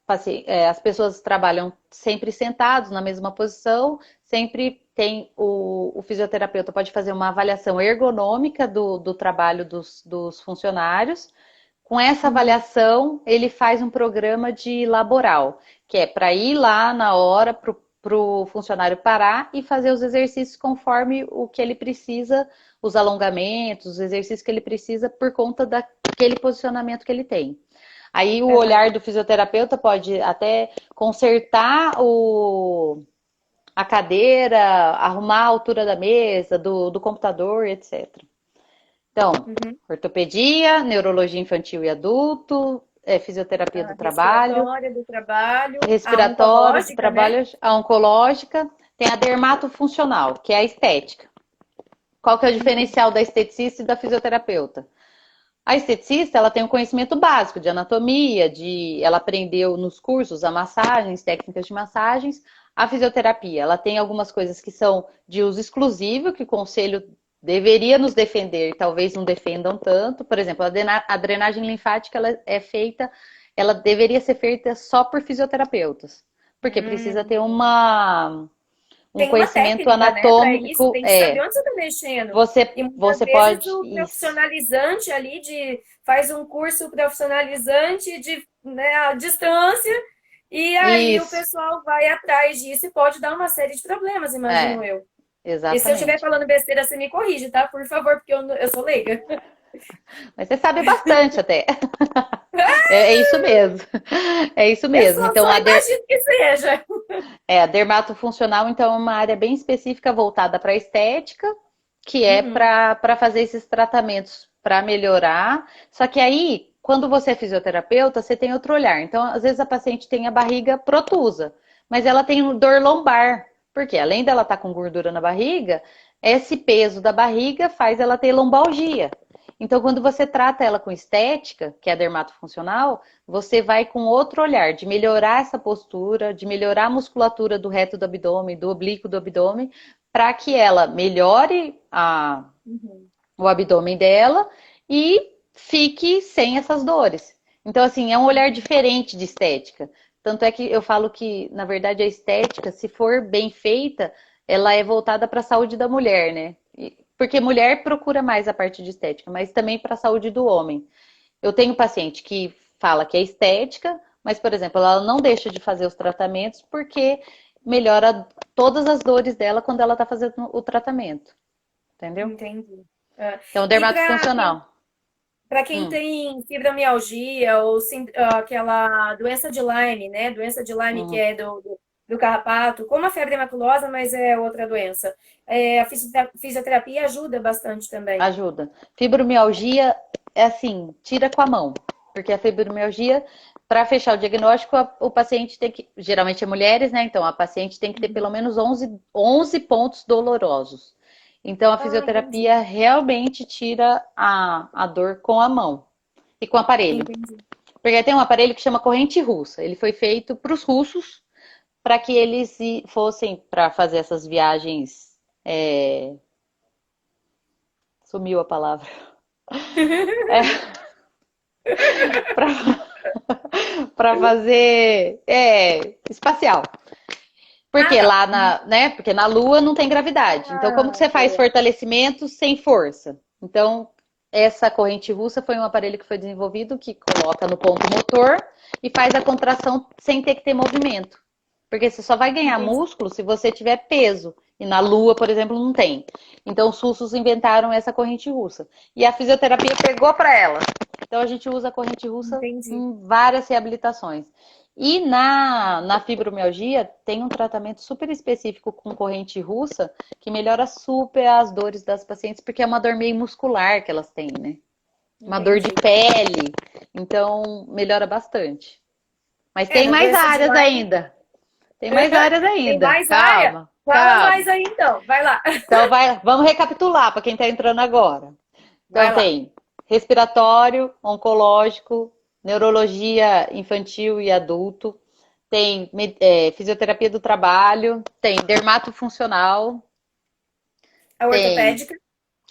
as pessoas trabalham sempre sentados na mesma posição, sempre tem o fisioterapeuta pode fazer uma avaliação ergonômica do trabalho dos funcionários. Com essa uhum. avaliação, ele faz um programa de laboral, que é para ir lá na hora para o funcionário parar e fazer os exercícios conforme o que ele precisa, os alongamentos, os exercícios que ele precisa por conta daquele posicionamento que ele tem. Aí o Aham. olhar do fisioterapeuta pode até consertar a cadeira, arrumar a altura da mesa, do computador, etc. Então, Uhum. ortopedia, neurologia infantil e adulto, fisioterapia A do trabalho, respiratória do trabalho, a respiratória do oncológica, né? trabalho, a oncológica, tem a dermatofuncional, que é a estética. Qual que é o Uhum. diferencial da esteticista e da fisioterapeuta? A esteticista, ela tem um conhecimento básico de anatomia, ela aprendeu nos cursos a massagens, técnicas de massagens. A fisioterapia, ela tem algumas coisas que são de uso exclusivo, que o conselho deveria nos defender e talvez não defendam tanto. Por exemplo, a drenagem linfática, ela é feita, ela deveria ser feita só por fisioterapeutas, porque precisa ter Hum. um Tem uma conhecimento técnica, né, para isso, anatômico. tem que saber onde você está mexendo. Você, E muitas você vezes pode, o isso, profissionalizante ali faz um curso profissionalizante de, né, à distância, e aí o isso, pessoal vai atrás disso e pode dar uma série de problemas, imagino é, eu. E se eu estiver exatamente. falando besteira, você me corrige, tá? Por favor, porque eu sou leiga. Mas você sabe bastante até. É isso mesmo. É isso Eu mesmo. Então, só imagino que seja. a dermatofuncional, então, é uma área bem específica voltada para a estética, que é Uhum. para fazer esses tratamentos para melhorar. Só que aí, quando você é fisioterapeuta, você tem outro olhar. Então, às vezes a paciente tem a barriga protusa, mas ela tem dor lombar. Porque além dela estar com gordura na barriga, esse peso da barriga faz ela ter lombalgia. Então, quando você trata ela com estética, que é a dermatofuncional, você vai com outro olhar de melhorar essa postura, de melhorar a musculatura do reto do abdômen, do oblíquo do abdômen, para que ela melhore Uhum. o abdômen dela e fique sem essas dores. Então, assim, é um olhar diferente de estética. Tanto é que eu falo que, na verdade, a estética, se for bem feita, ela é voltada para a saúde da mulher, né? Porque mulher procura mais a parte de estética, mas também para a saúde do homem. Eu tenho paciente que fala que é estética, mas, por exemplo, ela não deixa de fazer os tratamentos porque melhora todas as dores dela quando ela está fazendo o tratamento. Entendeu? Entendi. Ah, Então, e dermatofuncional. para quem Hum, tem fibromialgia ou aquela doença de Lyme, né? Doença de Lyme que uhum. é do carrapato, como a febre maculosa, mas é outra doença. A fisioterapia ajuda bastante também. Ajuda. Fibromialgia é assim, tira com a mão. Porque a fibromialgia, para fechar o diagnóstico, o paciente tem que. Geralmente é mulheres, né? Então a paciente tem que ter pelo menos 11 pontos dolorosos. Então a Ah, entendi. fisioterapia realmente tira a dor com a mão e com o aparelho. Entendi. Porque tem um aparelho que chama corrente russa. Ele foi feito para os russos, para que eles fossem para fazer essas viagens. Sumiu a palavra. Para fazer espacial. Ah, Porque tá. lá né? Porque na Lua não tem gravidade. Então, como que Ah, você faz boa. fortalecimento sem força? Então, essa corrente russa foi um aparelho que foi desenvolvido que coloca no ponto motor e faz a contração sem ter que ter movimento. Porque você só vai ganhar Entendi. músculo se você tiver peso. E na Lua, por exemplo, não tem. Então, os russos inventaram essa corrente russa. E a fisioterapia pegou para ela. Então, a gente usa a corrente russa Entendi. em várias reabilitações. E na fibromialgia, tem um tratamento super específico com corrente russa que melhora super as dores das pacientes, porque é uma dor meio muscular que elas têm, né? Uma dor de Entendi. pele. Então, melhora bastante. Mas tem Na mais doença de áreas Lyme, ainda. Tem mais áreas tem ainda. mais área? Calma, Fala mais calma. aí então. Vai lá. Então vamos recapitular para quem está entrando agora. Então Vai lá. tem respiratório, oncológico, neurologia infantil e adulto, tem fisioterapia do trabalho, tem dermatofuncional, A tem ortopédica.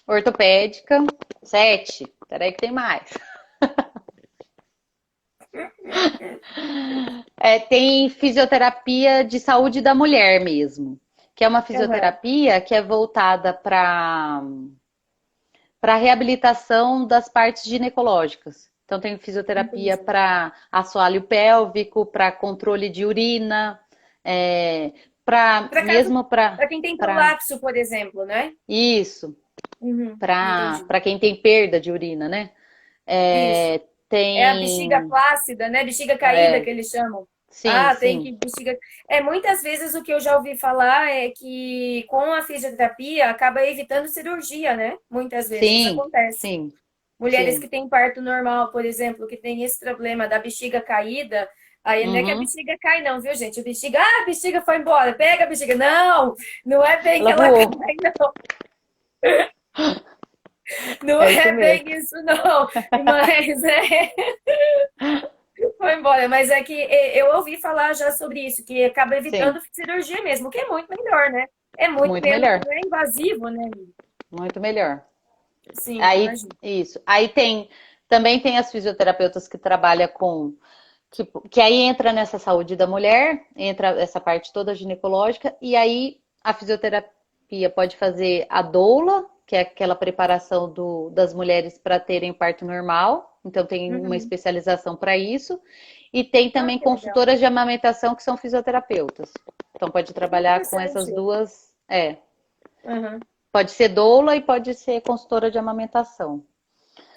ortopédica, 7. Peraí que tem mais. Tem fisioterapia de saúde da mulher mesmo, que é uma Aham. fisioterapia que é voltada para reabilitação das partes ginecológicas. Então, tem fisioterapia Entendi. para assoalho pélvico, para controle de urina, para Para caso, mesmo para para quem tem para prolapso, por exemplo, né? isso, Uhum. Entendi. para quem tem perda de urina, né? Isso. É, É a bexiga tem, flácida, né? Bexiga caída que é, eles chamam. sim, Ah, tem sim, que bexiga. Muitas vezes o que eu já ouvi falar é que com a fisioterapia acaba evitando cirurgia, né? Muitas vezes isso sim, acontece. sim, Mulheres sim. que têm parto normal, por exemplo, que tem esse problema da bexiga caída, aí não é que a Uhum. bexiga cai, não, viu, gente? A bexiga foi embora, pega a bexiga. Não, não é bem que Ela ela cai, voou. não. Não É isso é mesmo. bem isso, não. Mas foi embora. Mas é que eu ouvi falar já sobre isso, que acaba Sim, evitando cirurgia mesmo, o que é muito melhor, né? É muito muito menos, melhor. não é invasivo, né? Muito melhor. Sim, Aí, imagino. isso. Aí também tem as fisioterapeutas que trabalham com, que aí entra nessa saúde da mulher, entra essa parte toda ginecológica, e aí a fisioterapia pode fazer a doula, que é aquela preparação das mulheres para terem parto normal, então tem uma Uhum. especialização para isso, e tem Ah, também que legal. consultoras de amamentação que são fisioterapeutas. Então pode Que trabalhar com essas interessante. duas, Uhum. pode ser doula e pode ser consultora de amamentação.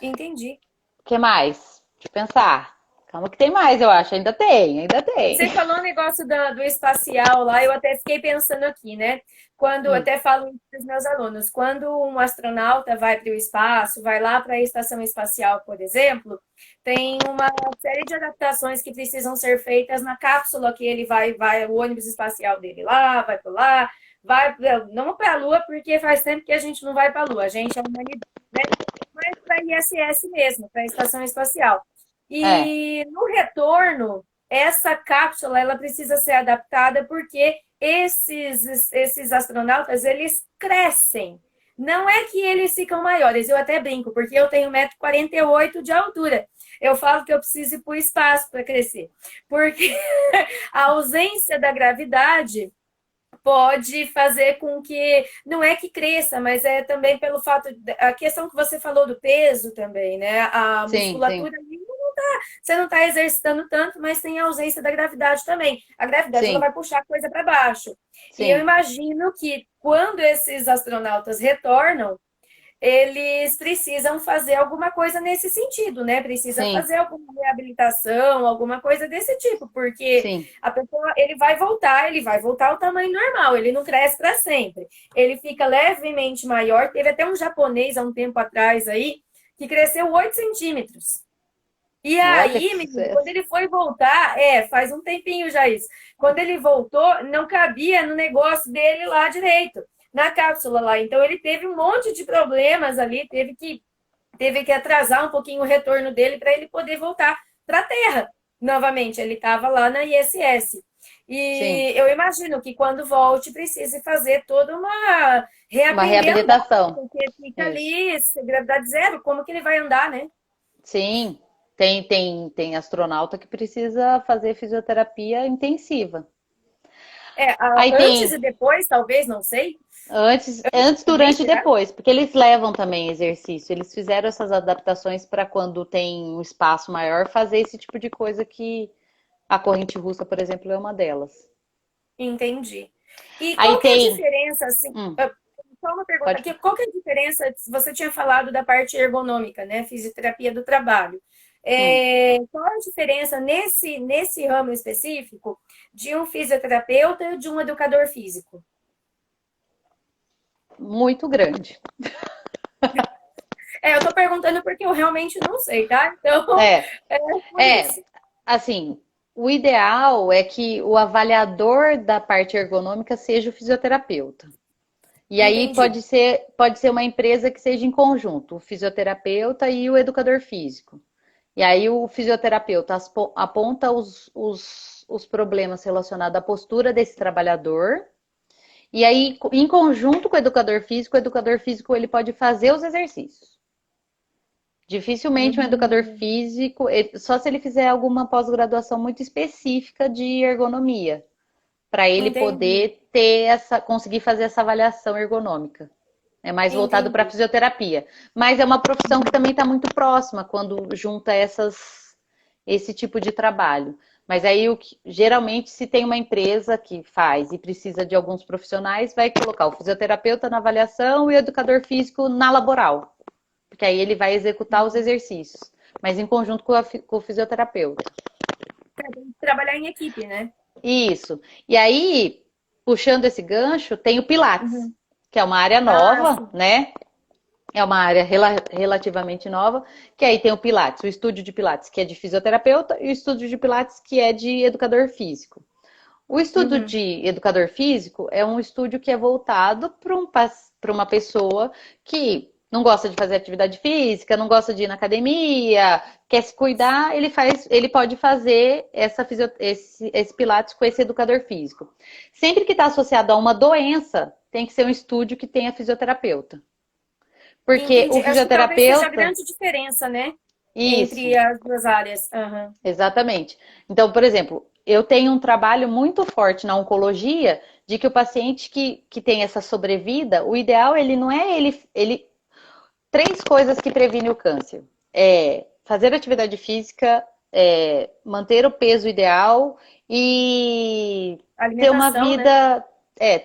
Entendi. O que mais? Deixa eu pensar. Calma que tem mais, eu acho. Ainda tem, ainda tem. Você falou um negócio do espacial lá, eu até fiquei pensando aqui, né? Quando, Hum, até falo para os meus alunos, quando um astronauta vai para o espaço, vai lá para a estação espacial, por exemplo, tem uma série de adaptações que precisam ser feitas na cápsula que ele vai o ônibus espacial dele lá, vai para lá, não para a Lua, porque faz tempo que a gente não vai para a Lua, a gente é a humanidade, né? Mas para a ISS mesmo, para a estação espacial. é, E no retorno, essa cápsula ela precisa ser adaptada porque esses astronautas eles crescem. Não é que eles ficam maiores, eu até brinco, porque eu tenho 1,48 m de altura. Eu falo que eu preciso ir para o espaço para crescer. Porque a ausência da gravidade pode fazer com que, não é que cresça, mas é também pelo fato, a questão que você falou do peso também, né? A sim, sim, musculatura ali você não está exercitando tanto, mas tem a ausência da gravidade também. A gravidade ela sim, vai puxar a coisa para baixo. E eu sim, imagino que quando esses astronautas retornam, eles precisam fazer alguma coisa nesse sentido, né? Precisa sim, fazer alguma reabilitação, alguma coisa desse tipo, porque sim. a pessoa ele vai voltar ao tamanho normal, ele não cresce para sempre. Ele fica levemente maior. Teve até um japonês há um tempo atrás aí que cresceu 8 centímetros. E Olha que aí, menino, quando sucesso. ele foi voltar, faz um tempinho já isso. Quando ele voltou, não cabia no negócio dele lá direito, na cápsula lá. Então ele teve um monte de problemas ali, teve que atrasar um pouquinho o retorno dele para ele poder voltar para a Terra. Novamente, ele estava lá na ISS. Sim, E eu imagino que quando volte precise fazer toda uma uma reaprender a andar, reabilitação. porque fica Isso. ali, gravidade zero, como que ele vai andar, né? Sim, tem astronauta que precisa fazer fisioterapia intensiva. Aí Antes tem e depois, talvez, não sei. antes, Também durante e será? depois, porque eles levam também exercício. Eles fizeram essas adaptações para quando tem um espaço maior fazer esse tipo de coisa que a corrente russa, por exemplo, é uma delas. Entendi. E Aí qual que é a tem, diferença, assim, hum, só uma pergunta pode aqui, qual que é a diferença, você tinha falado da parte ergonômica, né, fisioterapia do trabalho. hum, Qual a diferença nesse ramo específico de um fisioterapeuta e de um educador físico? muito grande. Eu tô perguntando porque eu realmente não sei, tá? Então, É, é por é, isso. assim, o ideal é que o avaliador da parte ergonômica seja o fisioterapeuta. E aí Entendi. pode ser uma empresa que seja em conjunto, o fisioterapeuta e o educador físico. E aí o fisioterapeuta aponta os problemas relacionados à postura desse trabalhador. E aí, em conjunto com o educador físico ele pode fazer os exercícios. Dificilmente um educador Hum, físico, só se ele fizer alguma pós-graduação muito específica de ergonomia, para ele entendi, poder conseguir fazer essa avaliação ergonômica. É mais voltado para a entendi. fisioterapia. Mas é uma profissão que também está muito próxima quando junta esse tipo de trabalho. Mas aí, geralmente, se tem uma empresa que faz e precisa de alguns profissionais, vai colocar o fisioterapeuta na avaliação e o educador físico na laboral. Porque aí ele vai executar os exercícios, mas em conjunto com o fisioterapeuta. Tem que trabalhar em equipe, né? Isso. E aí, puxando esse gancho, tem o Pilates, Uhum. que é uma área Ah, nova, sim. né? É uma área relativamente nova, que aí tem o Pilates, o estúdio de Pilates, que é de fisioterapeuta, e o estúdio de Pilates, que é de educador físico. O estudo Uhum. de educador físico é um estúdio que é voltado para uma pessoa que não gosta de fazer atividade física, não gosta de ir na academia, quer se cuidar, ele pode fazer esse Pilates com esse educador físico. Sempre que está associado a uma doença, tem que ser um estúdio que tenha fisioterapeuta. Porque o Entendi. Acho que talvez seja a fisioterapeuta, grande diferença, né? Entre isso, as duas áreas. Aham. exatamente. Então, por exemplo, eu tenho um trabalho muito forte na oncologia de que o paciente que tem essa sobrevida, o ideal ele não é ele três coisas que previnem o câncer. É fazer atividade física, manter o peso ideal e ter uma Alimentação, né? vida,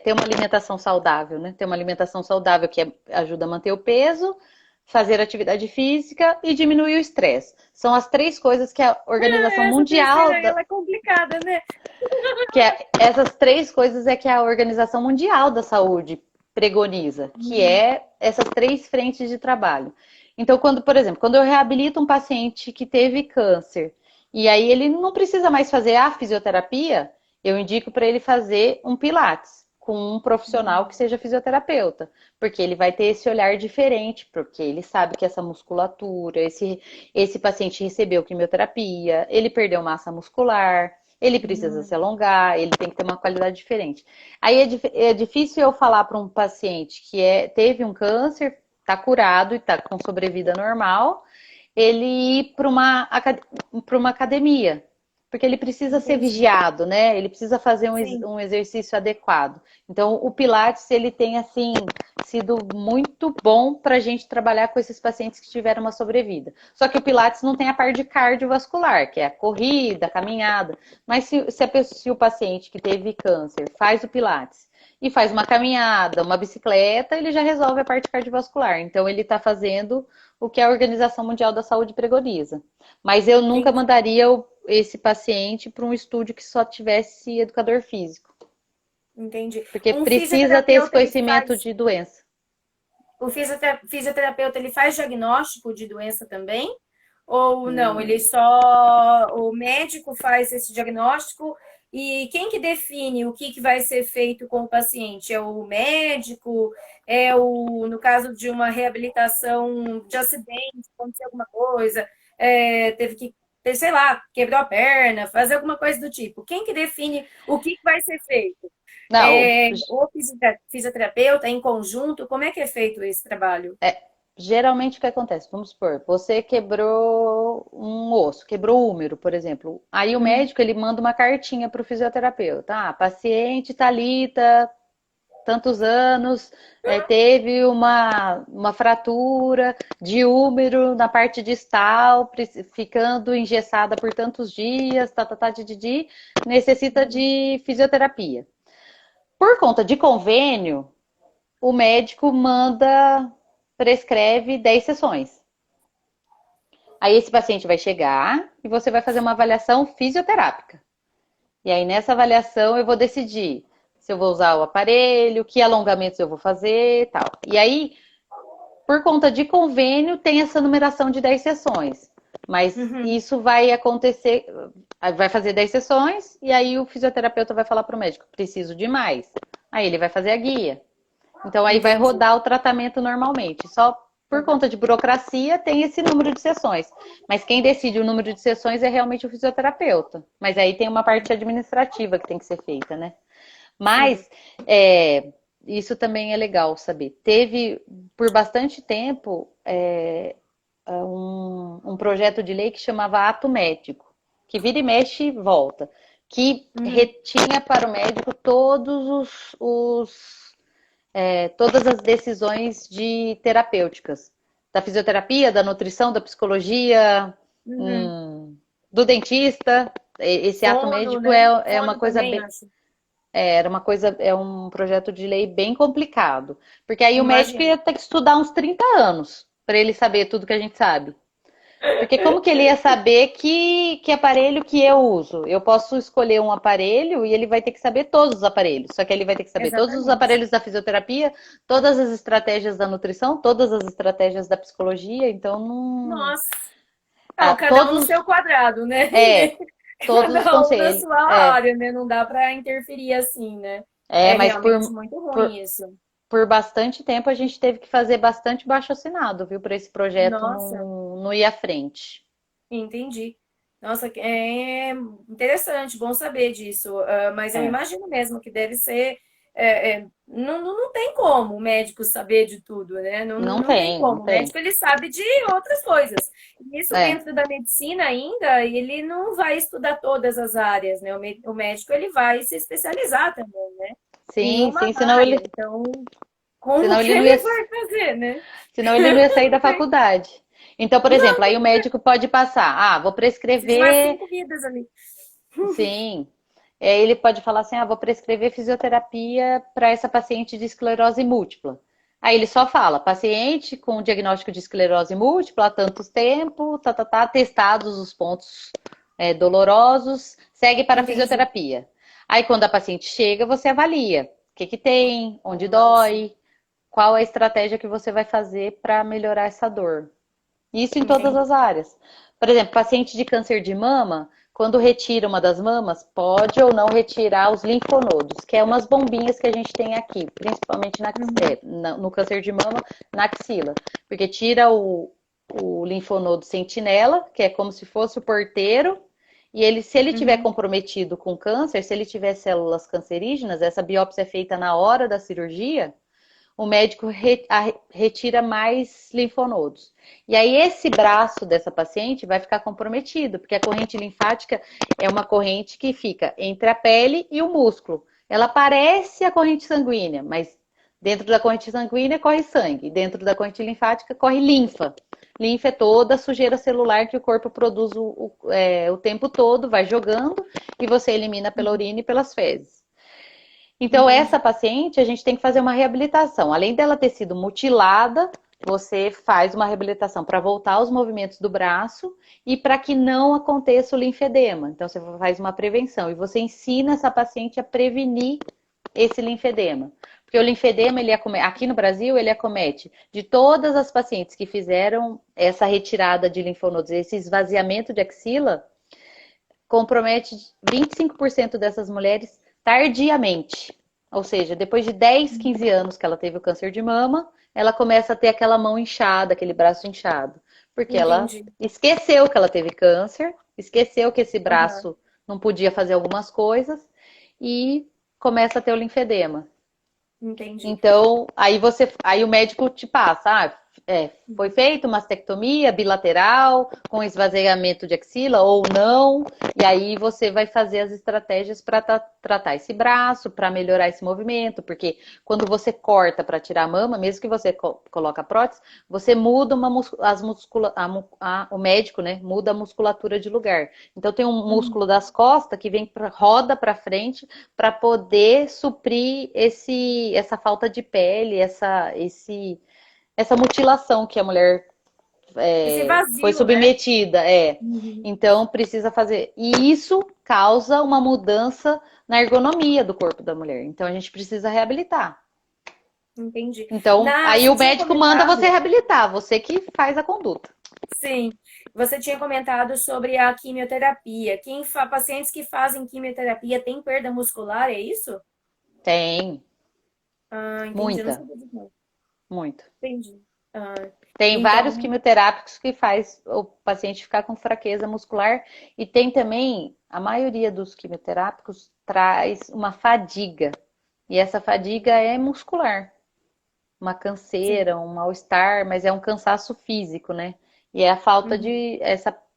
ter uma alimentação saudável, né? Ter uma alimentação saudável ajuda a manter o peso, fazer atividade física e diminuir o estresse. São as três coisas que a Organização Essa terceira Mundial aí, ela é complicada, né? essas três coisas é que a Organização Mundial da Saúde pregoniza, que Uhum. é essas três frentes de trabalho. Então, por exemplo, quando eu reabilito um paciente que teve câncer, e aí ele não precisa mais fazer a fisioterapia, eu indico para ele fazer um Pilates com um profissional que seja fisioterapeuta, porque ele vai ter esse olhar diferente, porque ele sabe que essa musculatura, esse paciente recebeu quimioterapia, ele perdeu massa muscular, ele precisa se Uhum. alongar, ele tem que ter uma qualidade diferente. Aí é difícil eu falar para um paciente que teve um câncer, está curado e está com sobrevida normal, ele ir para uma academia, porque ele precisa ser Entendi. vigiado, né? Ele precisa fazer Sim. um exercício adequado. Então, o Pilates, ele tem, assim, sido muito bom para a gente trabalhar com esses pacientes que tiveram uma sobrevida. Só que o Pilates não tem a parte cardiovascular, que é a corrida, a caminhada. Mas se o paciente que teve câncer faz o Pilates e faz uma caminhada, uma bicicleta, ele já resolve a parte cardiovascular. Então, ele está fazendo o que a Organização Mundial da Saúde pregoniza. Mas eu nunca Entendi. mandaria esse paciente para um estúdio que só tivesse educador físico, Entendi. porque Um precisa ter esse fisioterapeuta, ele conhecimento faz. de doença. O fisioterapeuta, ele faz diagnóstico de doença também? Ou não? Ele Hum, só. O médico faz esse diagnóstico e quem que define o que vai ser feito com o paciente? É o médico? No caso de uma reabilitação de acidente, aconteceu alguma coisa, teve que, sei lá, quebrou a perna, fazer alguma coisa do tipo. Quem que define o que vai ser feito? não, O fisioterapeuta em conjunto, como é que é feito esse trabalho? geralmente o que acontece? Vamos supor, você quebrou um osso, quebrou o úmero, por exemplo. Aí o Uhum. médico ele manda uma cartinha para o fisioterapeuta. Ah, paciente Thalita, tantos anos, teve uma fratura de úmero na parte distal, ficando engessada por tantos dias, necessita de fisioterapia. Por conta de convênio, o médico prescreve 10 sessões. Aí esse paciente vai chegar e você vai fazer uma avaliação fisioterápica. E aí nessa avaliação eu vou decidir se eu vou usar o aparelho, que alongamentos eu vou fazer e tal. E aí, por conta de convênio, tem essa numeração de 10 sessões. Mas Uhum. isso vai acontecer, vai fazer 10 sessões e aí o fisioterapeuta vai falar para o médico, preciso de mais. Aí ele vai fazer a guia. Então aí vai Entendi. rodar o tratamento normalmente. Só por Uhum. conta de burocracia tem esse número de sessões. Mas quem decide o número de sessões é realmente o fisioterapeuta. Mas aí tem uma parte administrativa que tem que ser feita, né? Sim. Mas isso também é legal saber. Teve por bastante tempo um projeto de lei que chamava Ato Médico, que vira e mexe e volta, que Uhum. retinha para o médico todas as decisões terapêuticas, da fisioterapia, da nutrição, da psicologia, Uhum. do dentista. Esse ato Fono, médico né? é uma Fono coisa também, bem, acho. é um projeto de lei bem complicado, porque aí o médico Imagino. ia ter que estudar uns 30 anos para ele saber tudo que a gente sabe. Porque como que ele ia saber que aparelho que eu uso? Eu posso escolher um aparelho e ele vai ter que saber todos os aparelhos. Só que ele vai ter que saber todos os Exatamente. aparelhos da fisioterapia, todas as estratégias da nutrição, todas as estratégias da psicologia. Então, não. Nossa. Ah, Não, cada um no seu quadrado, né? todos os Cada um na conselhos. sua área, né? Não dá para interferir assim, né? É Mas realmente muito por, ruim isso. por bastante tempo a gente teve que fazer bastante baixo-assinado, viu, para esse projeto Nossa, não ir à frente. entendi. Nossa, é interessante, bom saber disso. Mas eu É, imagino mesmo que deve ser. Não tem como o médico saber de tudo, né? não Não tem tem, não como. O tem. médico ele sabe de outras coisas. E isso É, dentro da medicina ainda, ele não vai estudar todas as áreas, né? O médico ele vai se especializar também, né? Em sim, uma sim, área. Então, como senão que ele não ia, ele vai fazer, né? senão ele não ia sair da Não tem. faculdade. Então, por exemplo, aí o médico pode passar, vou Precisa de mais prescrever, 5 vidas ali. sim. Ele pode falar assim, vou prescrever fisioterapia para essa paciente de esclerose múltipla. Aí ele só fala, paciente com diagnóstico de esclerose múltipla há tantos tempo, testados os pontos dolorosos, segue para a Entendi. fisioterapia. Aí quando a paciente chega, você avalia o que que tem, onde Nossa, dói, qual a estratégia que você vai fazer para melhorar essa dor. Isso em todas entendi. as áreas. Por exemplo, paciente de câncer de mama, quando retira uma das mamas, pode ou não retirar os linfonodos, que é umas bombinhas que a gente tem aqui, principalmente Uhum, no câncer de mama, na axila. Porque tira o linfonodo sentinela, que é como se fosse o porteiro, e se ele tiver uhum, comprometido com câncer, se ele tiver células cancerígenas, essa biópsia é feita na hora da cirurgia, o médico retira mais linfonodos. E aí esse braço dessa paciente vai ficar comprometido, porque a corrente linfática é uma corrente que fica entre a pele e o músculo. Ela parece a corrente sanguínea, mas dentro da corrente sanguínea corre sangue, dentro da corrente linfática corre linfa. Linfa é toda a sujeira celular que o corpo produz o tempo todo, vai jogando e você elimina pela uhum. urina e pelas fezes. Então, essa Entendi. paciente, a gente tem que fazer uma reabilitação. Além dela ter sido mutilada, você faz uma reabilitação para voltar aos movimentos do braço e para que não aconteça o linfedema. Então, você faz uma prevenção e você ensina essa paciente a prevenir esse linfedema. Porque o linfedema, aqui no Brasil, ele acomete de todas as pacientes que fizeram essa retirada de linfonodos, esse esvaziamento de axila, compromete 25% dessas mulheres tardiamente. Ou seja, depois de 10, 15 anos que ela teve o câncer de mama, ela começa a ter aquela mão inchada, aquele braço inchado. Porque ela Entendi. esqueceu que ela teve câncer, esqueceu que esse Aham, braço não podia fazer algumas coisas e começa a ter o linfedema. entendi. Então, aí o médico te passa, foi feita uma mastectomia bilateral com esvaziamento de axila ou não, e aí você vai fazer as estratégias para tratar esse braço, para melhorar esse movimento, porque quando você corta para tirar a mama, mesmo que você coloca a prótese, você muda o médico, né, muda a musculatura de lugar. Então tem um Uhum, músculo das costas que roda para frente para poder suprir essa falta de pele, essa mutilação que a mulher esse foi vazio, né? submetida. Uhum, Então precisa fazer. E isso causa uma mudança na ergonomia do corpo da mulher. Então a gente precisa reabilitar. entendi. Então, aí Você o tinha médico manda você comentado, reabilitar, você que faz a conduta. sim, você tinha comentado sobre a quimioterapia. Pacientes que fazem quimioterapia têm perda muscular, é isso? Tem, Ah, entendi. Eu não muita, sabia disso, não. muito. Entendi. Ah, Tem vários então, quimioterápicos que faz o paciente ficar com fraqueza muscular e tem também, a maioria dos quimioterápicos traz uma fadiga. E essa fadiga é muscular, uma sim. canseira, um mal-estar, mas é um cansaço físico, né? E é a falta Uhum. de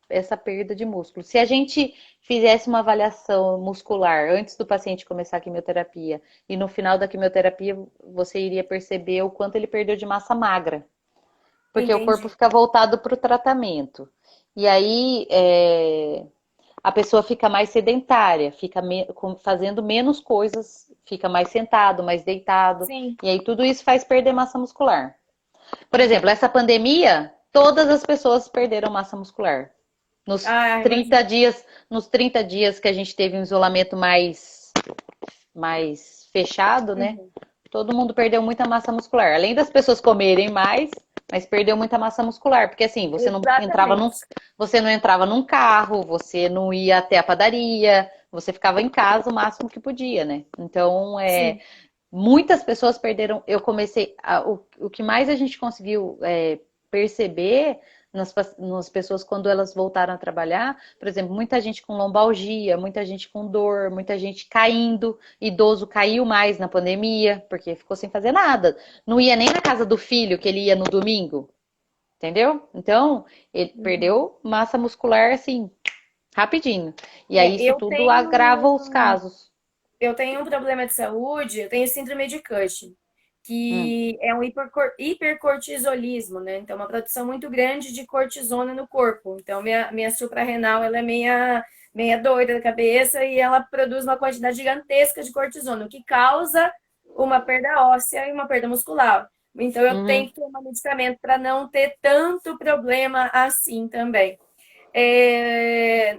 essa perda de músculo. Se a gente fizesse uma avaliação muscular antes do paciente começar a quimioterapia e no final da quimioterapia você iria perceber o quanto ele perdeu de massa magra porque o corpo Entendi. fica voltado para o tratamento. E aí a pessoa fica mais sedentária, fazendo menos coisas, fica mais sentado, mais deitado. Sim, E aí tudo isso faz perder massa muscular. Por exemplo, entendi. essa pandemia, todas as pessoas perderam massa muscular. Nos Ah, 30 imagino. dias, nos 30 dias que a gente teve um isolamento mais fechado, né? Uhum. Todo mundo perdeu muita massa muscular. Além das pessoas comerem mais, mas perdeu muita massa muscular, porque assim, Exatamente. você não entrava num carro, você não ia até a padaria, você ficava em casa o máximo que podia, né? Então, Sim. muitas pessoas perderam. Eu comecei. O que mais a gente conseguiu perceber nas pessoas quando elas voltaram a trabalhar, por exemplo, muita gente com lombalgia, muita gente com dor, muita gente caindo, idoso caiu mais na pandemia, porque ficou sem fazer nada. Não ia nem na casa do filho, que ele ia no domingo, entendeu? Então, ele perdeu massa muscular assim, rapidinho. E aí isso Eu tudo agrava os tenho. casos. Eu tenho um problema de saúde, eu tenho síndrome de Cushing, Hum, que é um hipercortisolismo, né? Então, uma produção muito grande de cortisona no corpo. Então, minha suprarrenal, ela é meia doida da cabeça e ela produz uma quantidade gigantesca de cortisona, o que causa uma perda óssea e uma perda muscular. Então, eu tenho uhum. que tomar medicamento para não ter tanto problema assim também.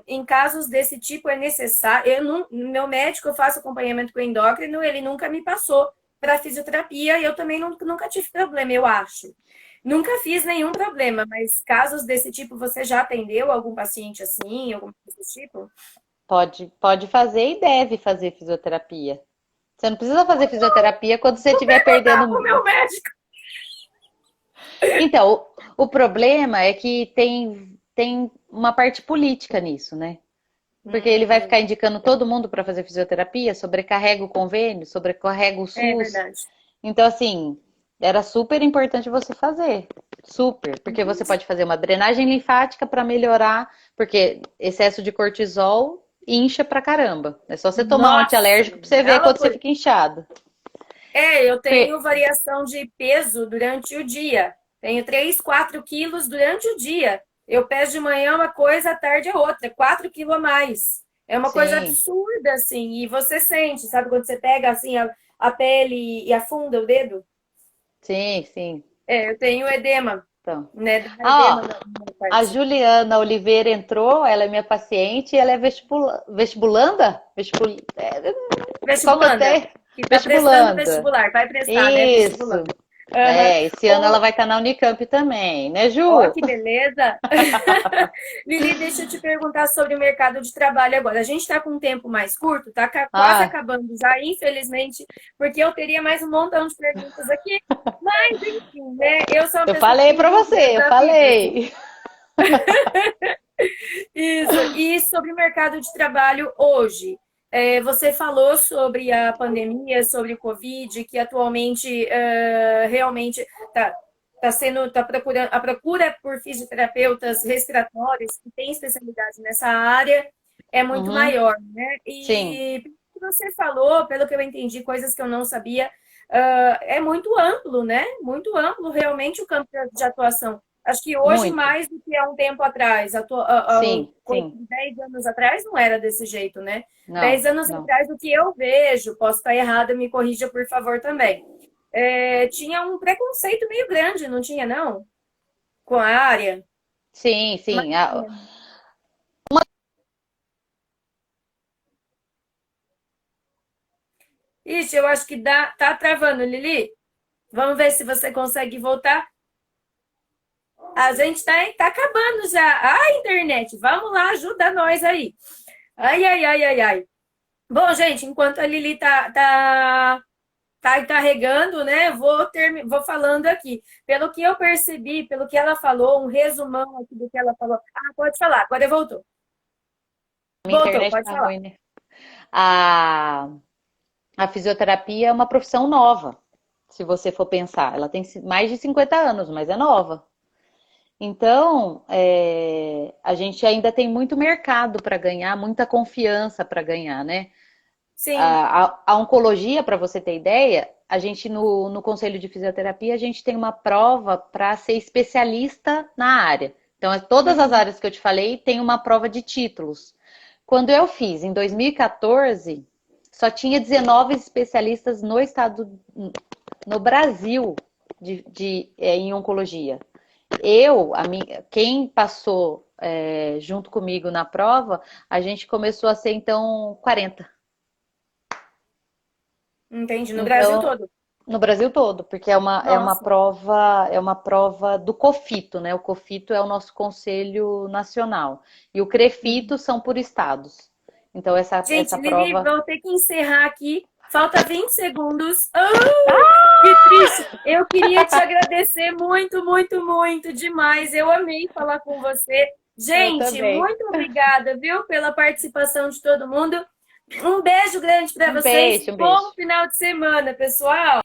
Em casos desse tipo é necessário. Meu médico, eu faço acompanhamento com o endócrino, ele nunca me passou para fisioterapia e eu também nunca tive problema, eu acho. Nunca fiz nenhum problema, mas casos desse tipo, você já atendeu algum paciente assim, algum desse tipo? Pode fazer e deve fazer fisioterapia. Você não precisa fazer fisioterapia quando você estiver Tá perdendo. pro meu médico. Então, o problema é que tem uma parte política nisso, né? Porque ele vai ficar Hum, indicando todo mundo para fazer fisioterapia, sobrecarrega o convênio, sobrecarrega o é SUS. verdade. Então, assim, era super importante você fazer. Super. Porque você pode fazer uma drenagem linfática para melhorar, porque excesso de cortisol incha pra caramba. É só você tomar um Nossa, antialérgico pra você ver ela quando você foi. fica inchado. Eu tenho variação de peso durante o dia. Tenho 3, 4 quilos durante o dia. Eu peso de manhã uma coisa, à tarde é outra, 4 quilos a mais. É uma coisa Sim, absurda, assim, e você sente, sabe, quando você pega, assim, a pele e afunda o dedo? sim, sim. Eu tenho edema, Então. né? Dá edema Ah, na a parte. Juliana Oliveira entrou, ela é minha paciente, ela é vestibulanda? Qual que eu Vestibulanda, tenho? que tá prestando Vestibulanda. vestibular, vai prestar, né? Isso. Vestibulanda. Aham. É, esse ano ela vai estar na Unicamp também, né, Ó, Ju? que beleza! Lili, deixa eu te perguntar sobre o mercado de trabalho agora. A gente está com um tempo mais curto, tá quase Ah, acabando já, infelizmente, porque eu teria mais um montão de perguntas aqui. Mas, enfim, né? Eu sou uma eu pessoa que falei tem pra você, dúvidas eu da vida, assim. falei. Isso. E sobre o mercado de trabalho hoje. Você falou sobre a pandemia, sobre o Covid, que atualmente realmente está procurando a procura por fisioterapeutas respiratórios que têm especialidade nessa área é muito Uhum, maior, né? sim, E pelo que você falou, pelo que eu entendi, coisas que eu não sabia, é muito amplo, né? Muito amplo realmente o campo de atuação. Acho que hoje, muito. mais do que há um tempo atrás, Sim, coisa sim. de 10 anos atrás, não era desse jeito, né? Não, 10 anos não. atrás, do que eu vejo, posso estar errada, me corrija, por favor, também. Tinha um preconceito meio grande, não tinha, não? Com a área. Sim, Mas, sim. ixi, eu acho que tá travando, Lili. Vamos ver se você consegue voltar. A gente tá acabando já. A internet, vamos lá, ajuda nós aí. Ai, ai, ai, ai, ai. Bom, gente, enquanto a Lili tá carregando, né? Vou falando aqui. Pelo que eu percebi, pelo que ela falou, um resumão aqui do que ela falou. Ah, pode falar, agora voltou. Minha Voltou, internet pode tá falar. ruim, né? A, a fisioterapia é uma profissão nova, se você for pensar. Ela tem mais de 50 anos, mas é nova. Então, a gente ainda tem muito mercado para ganhar, muita confiança para ganhar, né? Sim. A oncologia, para você ter ideia, a gente no Conselho de Fisioterapia, a gente tem uma prova para ser especialista na área. Então, todas as Uhum. áreas que eu te falei tem uma prova de títulos. Quando eu fiz, em 2014, só tinha 19 especialistas no estado, no Brasil, em oncologia. Quem passou junto comigo na prova, a gente começou a ser então 40. Entendi. No Brasil Então, todo. no Brasil todo, porque Nossa. é uma prova do COFITO, né? O COFITO é o nosso Conselho Nacional e o CREFITO Uhum. são por estados. Então Gente, essa Lili, prova, vou ter que encerrar aqui. Falta 20 segundos. Que triste. Eu queria te agradecer muito, muito, muito demais. Eu amei falar com você. Eu Gente, também. muito obrigada, viu, pela participação de todo mundo. Um beijo grande para Um vocês. beijo, um Bom beijo. final de semana, pessoal.